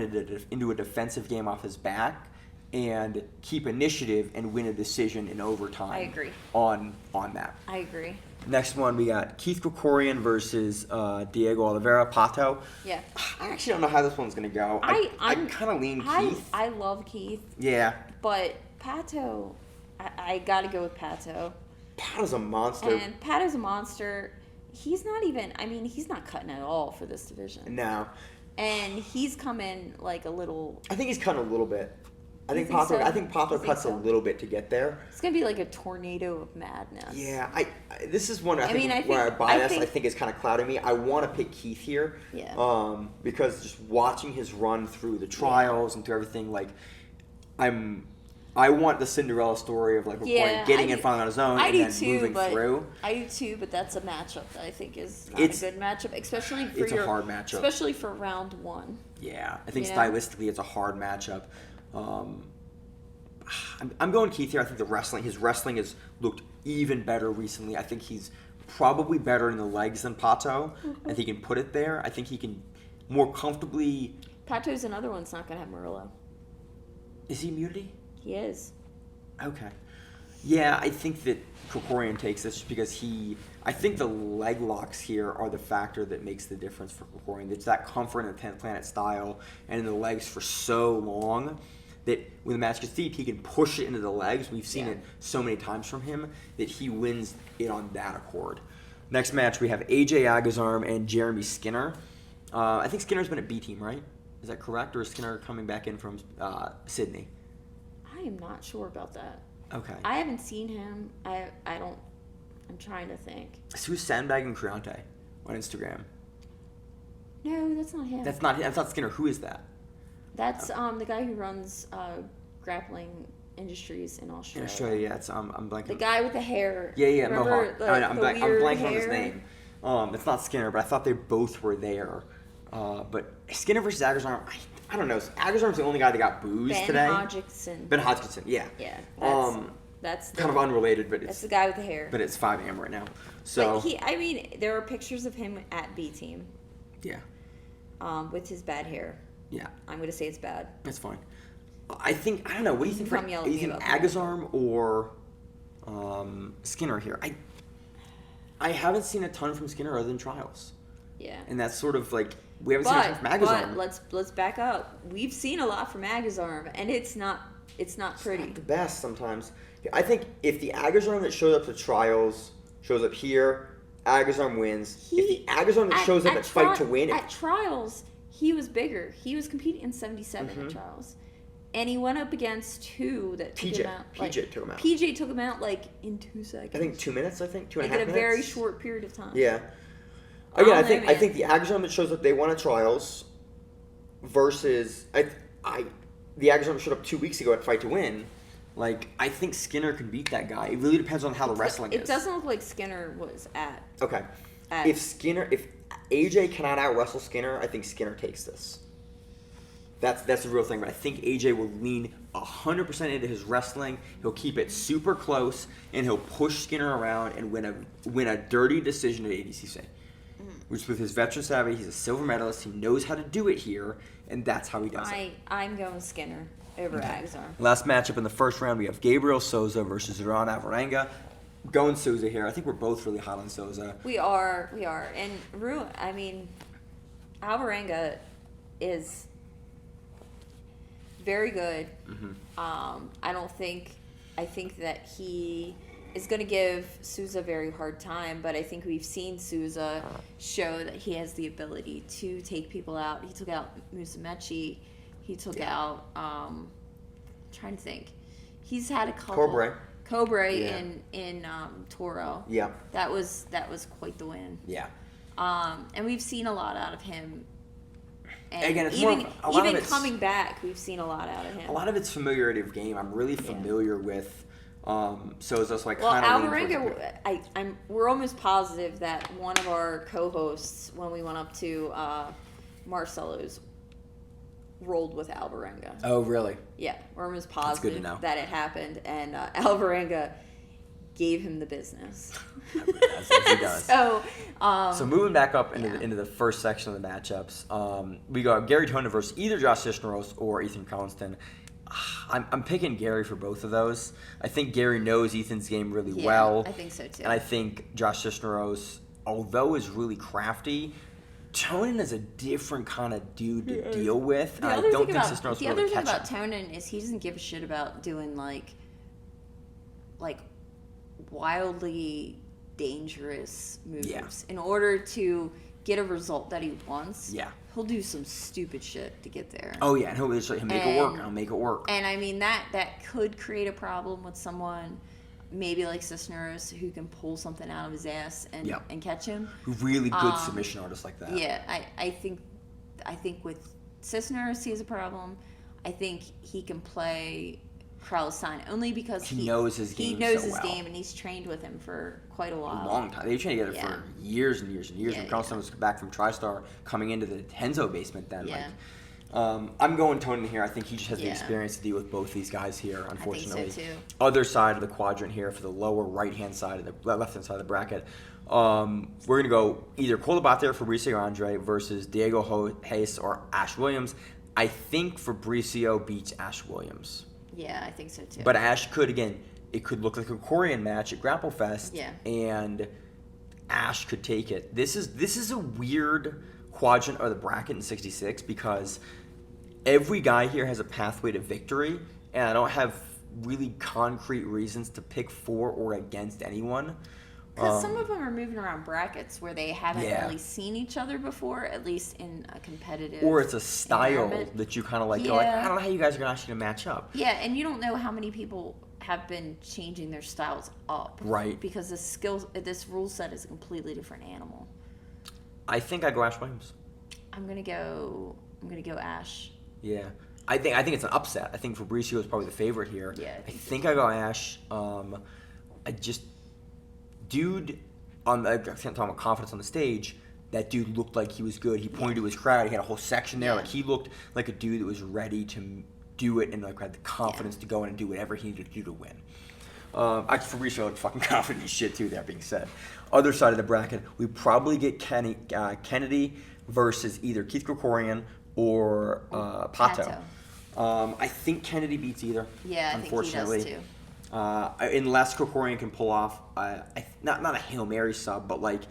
into a defensive game off his back and keep initiative and win a decision in overtime. I agree. On that. I agree. Next one, we got Keith Krikorian versus Diego Oliveira, Pato. Yeah. I actually don't know how this one's going to go. I kind of lean Keith. I love Keith. Yeah. But Pato, I got to go with Pato. Pato's a monster. And Pato's a monster. He's not cutting at all for this division. No. And he's coming a little... I think he's cutting a little bit. I think so? Pato cuts a little bit to get there. It's gonna be like a tornado of madness. Yeah, this is one I think where I think is kind of clouding me. I want to pick Keith here. Yeah. Because just watching his run through the trials and through everything, I want the Cinderella story of getting in front on his own and then moving through. I do too, but that's a matchup that I think is not a good matchup, especially for a hard matchup, especially for round one. Yeah, I think stylistically it's a hard matchup. I'm going Keith here. I think his wrestling has looked even better recently. I think he's probably better in the legs than Pato. I think he can put it there. I think he can more comfortably. Pato's another one's not going to have Murillo. Is he Immunity? He is. Okay. Yeah, I think that Krikorian takes this because I think the leg locks here are the factor that makes the difference for Krikorian. It's that comfort in the 10th Planet style and in the legs for so long that when the match gets deep, he can push it into the legs. We've seen it so many times from him that he wins it on that accord. Next match, we have AJ Agazarm and Jeremy Skinner. I think Skinner's been at B team, right? Is that correct? Or is Skinner coming back in from Sydney? I am not sure about that. Okay. I haven't seen him. I'm trying to think. So who's sandbagging Creonte on Instagram? No, that's not him. That's not Skinner. Who is that? That's the guy who runs grappling industries in Australia. In Australia, yeah. It's I'm blanking. The guy with the hair. Yeah, Remember Mohawk. I'm blanking on his hair? name. It's not Skinner, but I thought they both were there. But Skinner versus Agazarm, I don't know. Agazarm's the only guy that got boozed today. Ben Hodgkinson. Yeah. Yeah. That's kind of unrelated, but that's the guy with the hair. But it's 5 a.m. right now. So but there are pictures of him at B team. Yeah. With his bad hair. Yeah. I'm gonna say it's bad. That's fine. I don't know. What do you think? Do you think Agazarm or Skinner here? I haven't seen a ton from Skinner other than trials. Yeah. And that's sort of like we haven't seen a ton from Agazarm. But let's back up. We've seen a lot from Agazarm, and it's not pretty. It's not the best sometimes. I think if the Agazarm that shows up to trials shows up here, Agazarm wins. If the Agazarm that shows up at Fight to Win... At trials, he was bigger. He was competing in 77 at trials. And he went up against two that took him out. PJ took him out. PJ took him out in 2 seconds. I think 2 minutes, 2.5 minutes. In a very short period of time. Yeah. Again, I think the Agazarm that shows up they won at trials versus... the Agazarm that showed up 2 weeks ago at Fight to Win... I think Skinner can beat that guy. It really depends on how the wrestling is. It doesn't look like Skinner was at. Okay. If AJ cannot out-wrestle Skinner, I think Skinner takes this. That's the real thing. But I think AJ will lean 100% into his wrestling. He'll keep it super close, and he'll push Skinner around and win a dirty decision at ADCC. Which, with his veteran savvy, he's a silver medalist. He knows how to do it here, and that's how he does it. I'm going Skinner over Agazarm. Last matchup in the first round, we have Gabriel Souza versus Joanna Vanessa. Going Souza here. I think we're both really hot on Souza. We are. And Alvarenga is very good. I think that he is going to give Souza a very hard time, but I think we've seen Souza show that he has the ability to take people out. He took out Musumeci. He took out, trying to think. He's had a couple. Cobra in Toro. Yeah. That was quite the win. Yeah. And we've seen a lot out of him. And again, it's even even coming back, we've seen a lot out of him. A lot of it's familiarity of game. I'm really familiar with Souza, so I well, kind of Alvarenga, we're almost positive that one of our co-hosts, when we went up to Marcelo's, rolled with Alvarenga. Oh, really? Yeah, we're almost positive that it happened, and Alvarenga gave him the business. As he does. So moving back up into the first section of the matchups, we got Gary Tonin versus either Josh Cisneros or Ethan Collinston. I'm picking Gary for both of those. I think Gary knows Ethan's game really well. I think so too. And I think Josh Cisneros, although is really crafty, Tonin is a different kind of dude to deal with. And I don't think Cisneros will really catch him. The other thing about Tonin is he doesn't give a shit about doing like wildly dangerous moves in order to get a result that he wants. Yeah. He'll do some stupid shit to get there. Oh yeah, and he'll make it work. He'll make it work. And I mean that could create a problem with someone maybe like Cisneros who can pull something out of his ass and catch him. Really good submission artists like that. Yeah, I think with Cisneros he has a problem. I think he can play Kralstein only because he knows his game. He knows his game, and he's trained with him for quite a while. A long time. They've trained together for years and years and years. When Kralstein was back from TriStar, coming into the Henzo basement then. Yeah. I'm going Tonin here. I think he just has the experience to deal with both these guys here, unfortunately. I think so too. Other side of the quadrant here for the lower right-hand side of the left-hand side of the bracket. We're going to go either Colebather, Fabricio Andre versus Diogo Race or Ash Williams. I think Fabricio beats Ash Williams. Yeah, I think so too. But Ash could, again, it could look like a Korean match at Grapple Fest, Yeah. and Ash could take it. This is a weird quadrant of the bracket in 66 because every guy here has a pathway to victory, and I don't have really concrete reasons to pick for or against anyone. Because some of them are moving around brackets where they haven't Yeah. really seen each other before, at least in a competitive Or it's a style environment. that you kind of like, you're like, Yeah. I don't know how you guys are actually going to match up. Yeah, and you don't know how many people have been changing their styles up. Right. Because this rule set is a completely different animal. I think I go Ash Williams. I'm gonna go Ash. Yeah. I think it's an upset. I think Fabricio is probably the favorite here. Yeah, I think I go Ash. Dude, I can't talk about confidence on the stage. That dude looked like he was good. He pointed to his crowd. He had a whole section there. Yeah. Like he looked like a dude that was ready to do it and like had the confidence to go in and do whatever he needed to do to win. Fabricio looked fucking confident as shit too. That being said, other side of the bracket, we probably get Kennedy versus either Keith Krikorian or Pato. I think Kennedy beats either. Yeah, I think he unfortunately. does too. Unless Krikorian can pull off not a Hail Mary sub, but like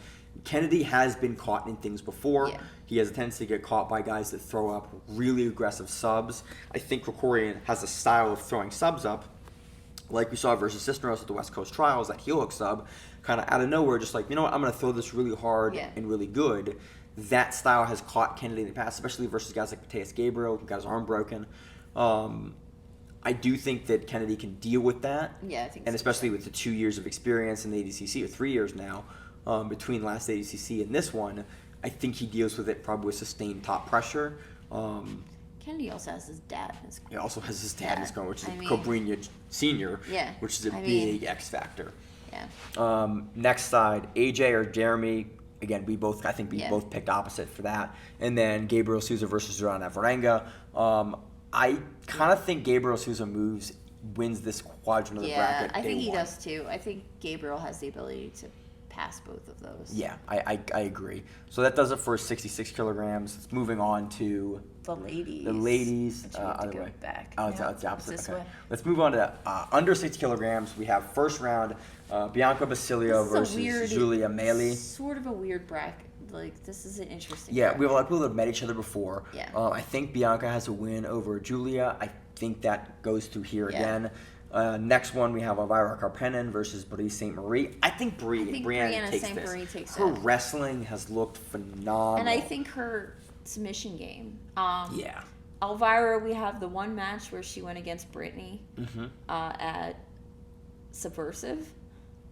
Kennedy has been caught in things before. Yeah. He has a tendency to get caught by guys that throw up really aggressive subs. I think Krikorian has a style of throwing subs up, like we saw versus Cisneros at the West Coast Trials, that heel hook sub, kind of out of nowhere, just like, you know what, I'm going to throw this really hard and really good. That style has caught Kennedy in the past, especially versus guys like Mateus Gabriel, who got his arm broken. I do think that Kennedy can deal with that. Yeah, I think and so. especially with the 2 years of experience in the ADCC, or 3 years now, between last ADCC and this one, I think he deals with it probably with sustained top pressure. Kennedy also has his dad in his He also has his dad in his corner, which is I Cobrinha Sr., Yeah, which is a I big mean- X factor. Yeah. Next side, AJ or Jeremy. Again, I think we Yeah. both picked opposite for that. And then Gabriel Souza versus Joanna Vanessa. I kind of think Gabriel Souza wins this quadrant of the Yeah, bracket. I think day he one. does too. I think Gabriel has the ability to pass both of those. Yeah, I agree. So that does it for 66 kilograms. It's moving on to The ladies. the ladies. Which we have to Other go way. back. Oh, it's No, the opposite. this Okay. way. Let's move on to under 60 kilograms. We have first round Bianca Basilio This is a versus weird- Julia Meli. Sort of a weird bracket. Like, this is an interesting Yeah, bracket. we have a lot of people that have met each other before. Yeah. I think Bianca has a win over Julia. I think that goes through here Yeah. again. Next one, we have Elvira Carpenin versus Brie St. Marie. I think Brianna Brianna takes St. this. Marie takes Her it. wrestling has looked phenomenal. And I think her submission game. Yeah. Elvira, we have the one match where she went against Brittany Mm-hmm. at Subversive.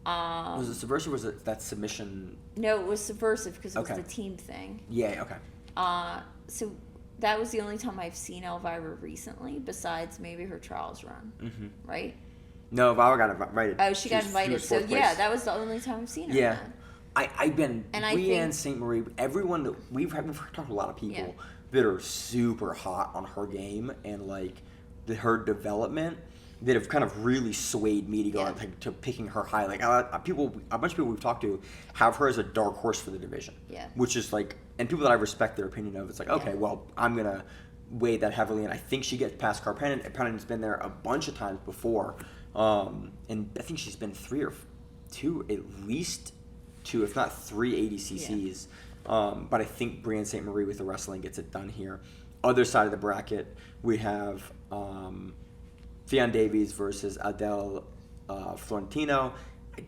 Was it Subversive or was it that submission? No, it was Subversive because it Okay. was the team thing. Yeah, okay. So that was the only time I've seen Elvira recently, besides maybe her trials run, right? No, Elvira got invited. Oh, she got was invited. So fourth yeah, place. that was the only time I've seen her. Yeah. then. I've been And I Brianne think- St. Marie, everyone that we've talked to a lot of people Yeah. that are super hot on her game and like her development that have kind of really swayed me to go Yeah. to picking her high. Like a bunch of people we've talked to have her as a dark horse for the division. Yeah. Which is like, and people that I respect their opinion of, it's like, okay, well, I'm gonna weigh that heavily, and I think she gets past Carpenin. Carpenin's been there a bunch of times before, and I think she's been at least two, if not three ADCCs. But I think Brianne St. Marie with the wrestling gets it done here. Other side of the bracket, we have Fionn Davies versus Adele Florentino.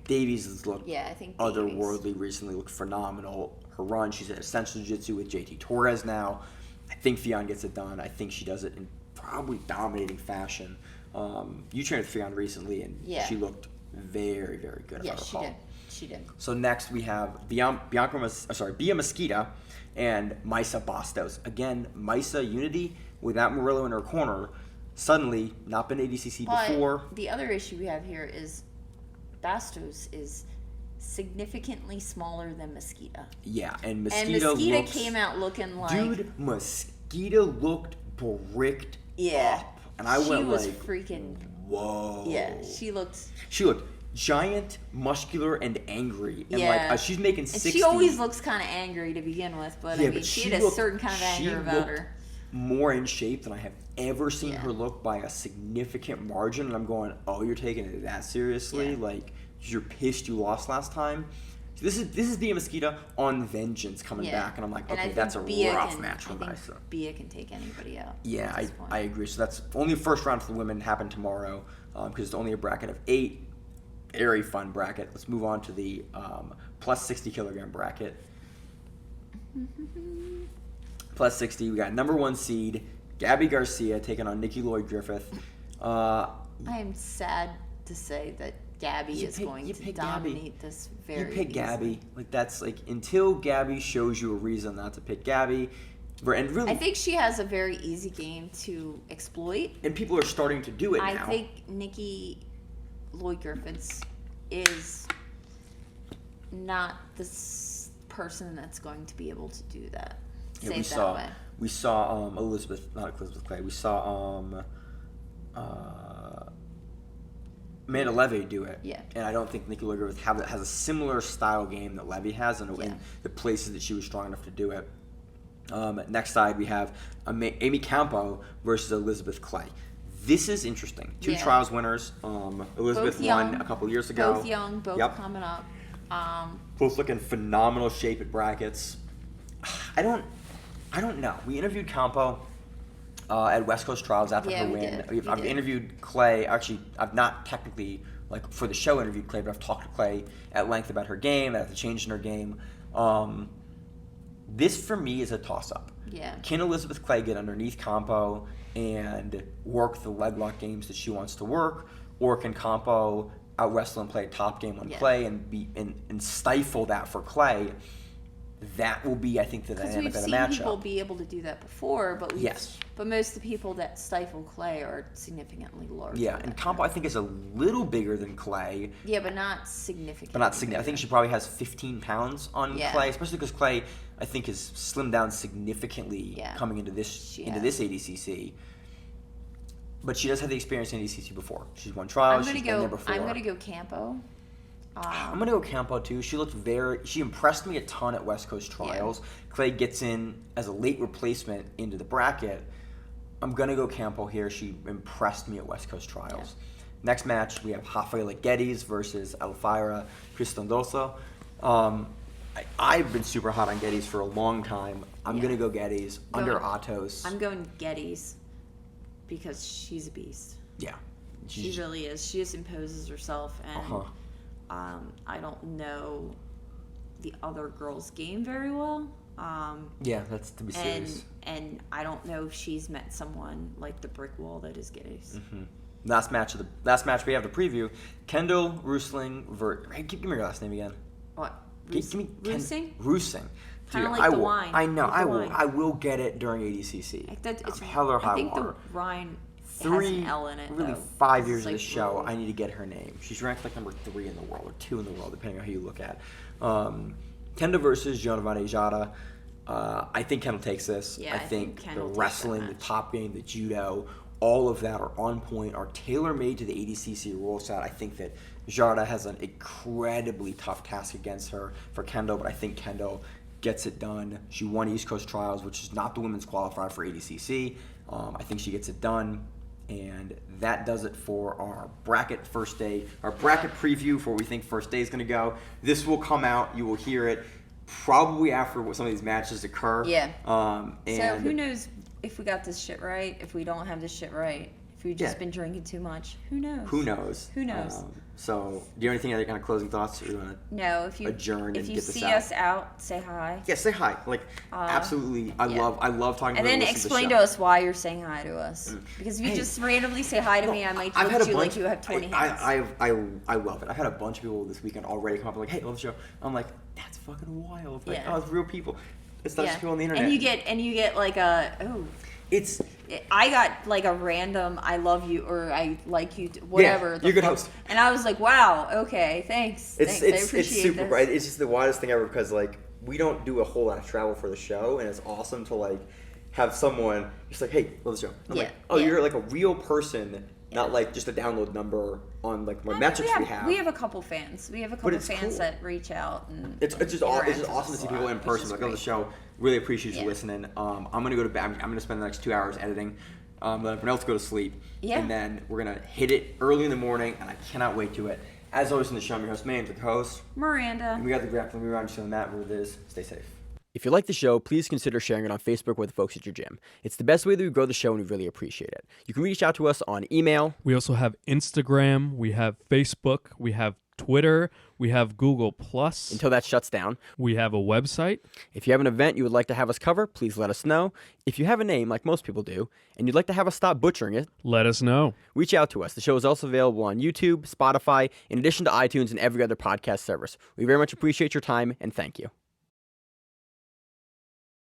Davies has looked Yeah, I think otherworldly recently, looked phenomenal. Her run, she's at Essential Jiu-Jitsu with JT Torres now. I think Fionn gets it done. I think she does it in probably dominating fashion. You trained with Fionn recently, and she looked very, very good, if I recall. She did. So next we have Bia Mesquita and Maisa Bastos. Again, Maisa Unity without Murillo in her corner. Suddenly, not been ADCC before. The other issue we have here is Bastos is significantly smaller than Mosquita. Yeah, and And Mosquito Mosquita looks, came out looking like... dude, Mosquito looked bricked up. And I she went was like, freaking... whoa. Yeah, she looked... She looked giant, muscular, and angry. And Yeah. like she's making And 60. she always looks kind of angry to begin with, but I mean, but she had a certain kind of anger about her. more in shape than I have ever seen her look by a significant margin. And I'm going, oh, you're taking it that seriously? Yeah. Like, you're pissed you lost last time? This is Bia Mesquita on vengeance coming back. And I'm like, okay, that's a rough match for Bison. Bia can take anybody out. Yeah, I agree. So that's only the first round for the women happen tomorrow because it's only a bracket of 8. Very fun bracket. Let's move on to the plus 60 kilogram bracket. Plus 60, we got number 1 seed Gabby Garcia taking on Nikki Lloyd-Griffith. I am sad to say that Gabby is going to dominate this very You pick easily. Gabby. Like, that's like, until Gabby shows you a reason not to pick Gabby. And really, I think she has a very easy game to exploit. and people are starting to do it now. I think Nikki Lloyd-Griffiths is not the person that's going to be able to do that. Yeah, Say we it that saw way. not Elizabeth Clay. We saw Amanda Levy do it. Yeah. And I don't think Nikki Lloyd-Griffith has a similar style game that Levy has in the places that she was strong enough to do it. Next side, we have Amy Campo versus Elizabeth Clay. This is interesting. 2 trials winners. Elizabeth won a couple years ago. Both young, both coming up. Both looking phenomenal shape at brackets. I don't know. We interviewed Campo at West Coast Trials after her win. I've interviewed Clay. Actually, I've not technically, like, for the show interviewed Clay, but I've talked to Clay at length about her game, about the change in her game. This, for me, is a toss-up. Yeah. Can Elizabeth Clay get underneath Campo and work the leg lock games that she wants to work, or can Campo out-wrestle and play a top game on Clay and stifle that for Clay? That will be, I think, the dynamic of the matchup. We've seen people be able to do that before, but yes. But most of the people that stifle Clay are significantly larger. Yeah, and Campo, I think, is a little bigger than Clay. Yeah, but not significantly. But not significant. I think she probably has 15 pounds on Clay, especially because Clay, I think, has slimmed down significantly coming into this ADCC. But she does have the experience in ADCC before. She's won trials. She's been there before. I'm going to go Campo. I'm going to go Campo, too. She impressed me a ton at West Coast Trials. Yeah. Clay gets in as a late replacement into the bracket. I'm going to go Campo here. She impressed me at West Coast Trials. Yeah. Next match, we have Rafael Geddes versus Elfira Cristondoso. I've been super hot on Geddes for a long time. I'm going to go Geddes under Atos. I'm going Geddes because she's a beast. Yeah. She really is. She just imposes herself, and I don't know the other girl's game very well. That's to be serious. And I don't know if she's met someone like the brick wall that is Geddes. Mm-hmm. Last match we have the preview. Kendall Rusling give me your last name again. What? Rusing? Kind of like the wine. I know. I will get it during ADCC. It's hell or high water. I think the wine has an L in it. Really, 5 years of the show, I need to get her name. She's ranked like number 3 in the world, or 2 in the world, depending on who you look at. Kendall versus Joanna Vanessa. I think Kendall takes this. Yeah, I think the wrestling, the top game, the judo, all of that are on point, are tailor-made to the ADCC rule set. I think that Jarda has an incredibly tough task against her for Kendall, but I think Kendall gets it done. She won East Coast Trials, which is not the women's qualifier for ADCC. I think she gets it done, and that does it for our bracket first day, our bracket preview for what we think first day is going to go. This will come out. You will hear it probably after some of these matches occur. Yeah. And so who knows if we got this shit right, if we don't have this shit right, if we've just been drinking too much. Who knows? Who knows? So, do you have anything other kind of closing thoughts, or do you want to adjourn and get this out? If you see us out, say hi. Yeah, say hi. Like, absolutely. I love talking to you. And then explain to us why you're saying hi to us. Because if you just randomly say hi to me, I might look at you like you have 20 hands. I love it. I've had a bunch of people this weekend already come up and like, hey, love the show. I'm like, that's fucking wild. Like, it's real people. It's not just people on the internet. And you get like a, I got like a random I love you or I like you, whatever. Yeah, you're a good host. And I was like, wow, okay, thanks. It's super this. It's just the wildest thing ever because like we don't do a whole lot of travel for the show, and it's awesome to like have someone just like, hey, love the show. I'm like, you're like a real person not like just a download number on like what metrics we have. We have a couple fans. We have a couple fans cool. that reach out. And it's just awesome to see people in person. Like on the show. Really appreciate you listening. I'm gonna go to bed. I'm gonna spend the next 2 hours editing. Let everyone else go to sleep. Yeah. And then we're gonna hit it early in the morning, and I cannot wait to it. As always in the show, I'm your host, Maine, with the host Miranda. And we got the Grappling Rewind show, Matt, where it is. Stay safe. If you like the show, please consider sharing it on Facebook with the folks at your gym. It's the best way that we grow the show, and we really appreciate it. You can reach out to us on email. We also have Instagram. We have Facebook. We have Twitter. We have Google+. Until that shuts down. We have a website. If you have an event you would like to have us cover, please let us know. If you have a name, like most people do, and you'd like to have us stop butchering it, let us know. Reach out to us. The show is also available on YouTube, Spotify, in addition to iTunes and every other podcast service. We very much appreciate your time, and thank you.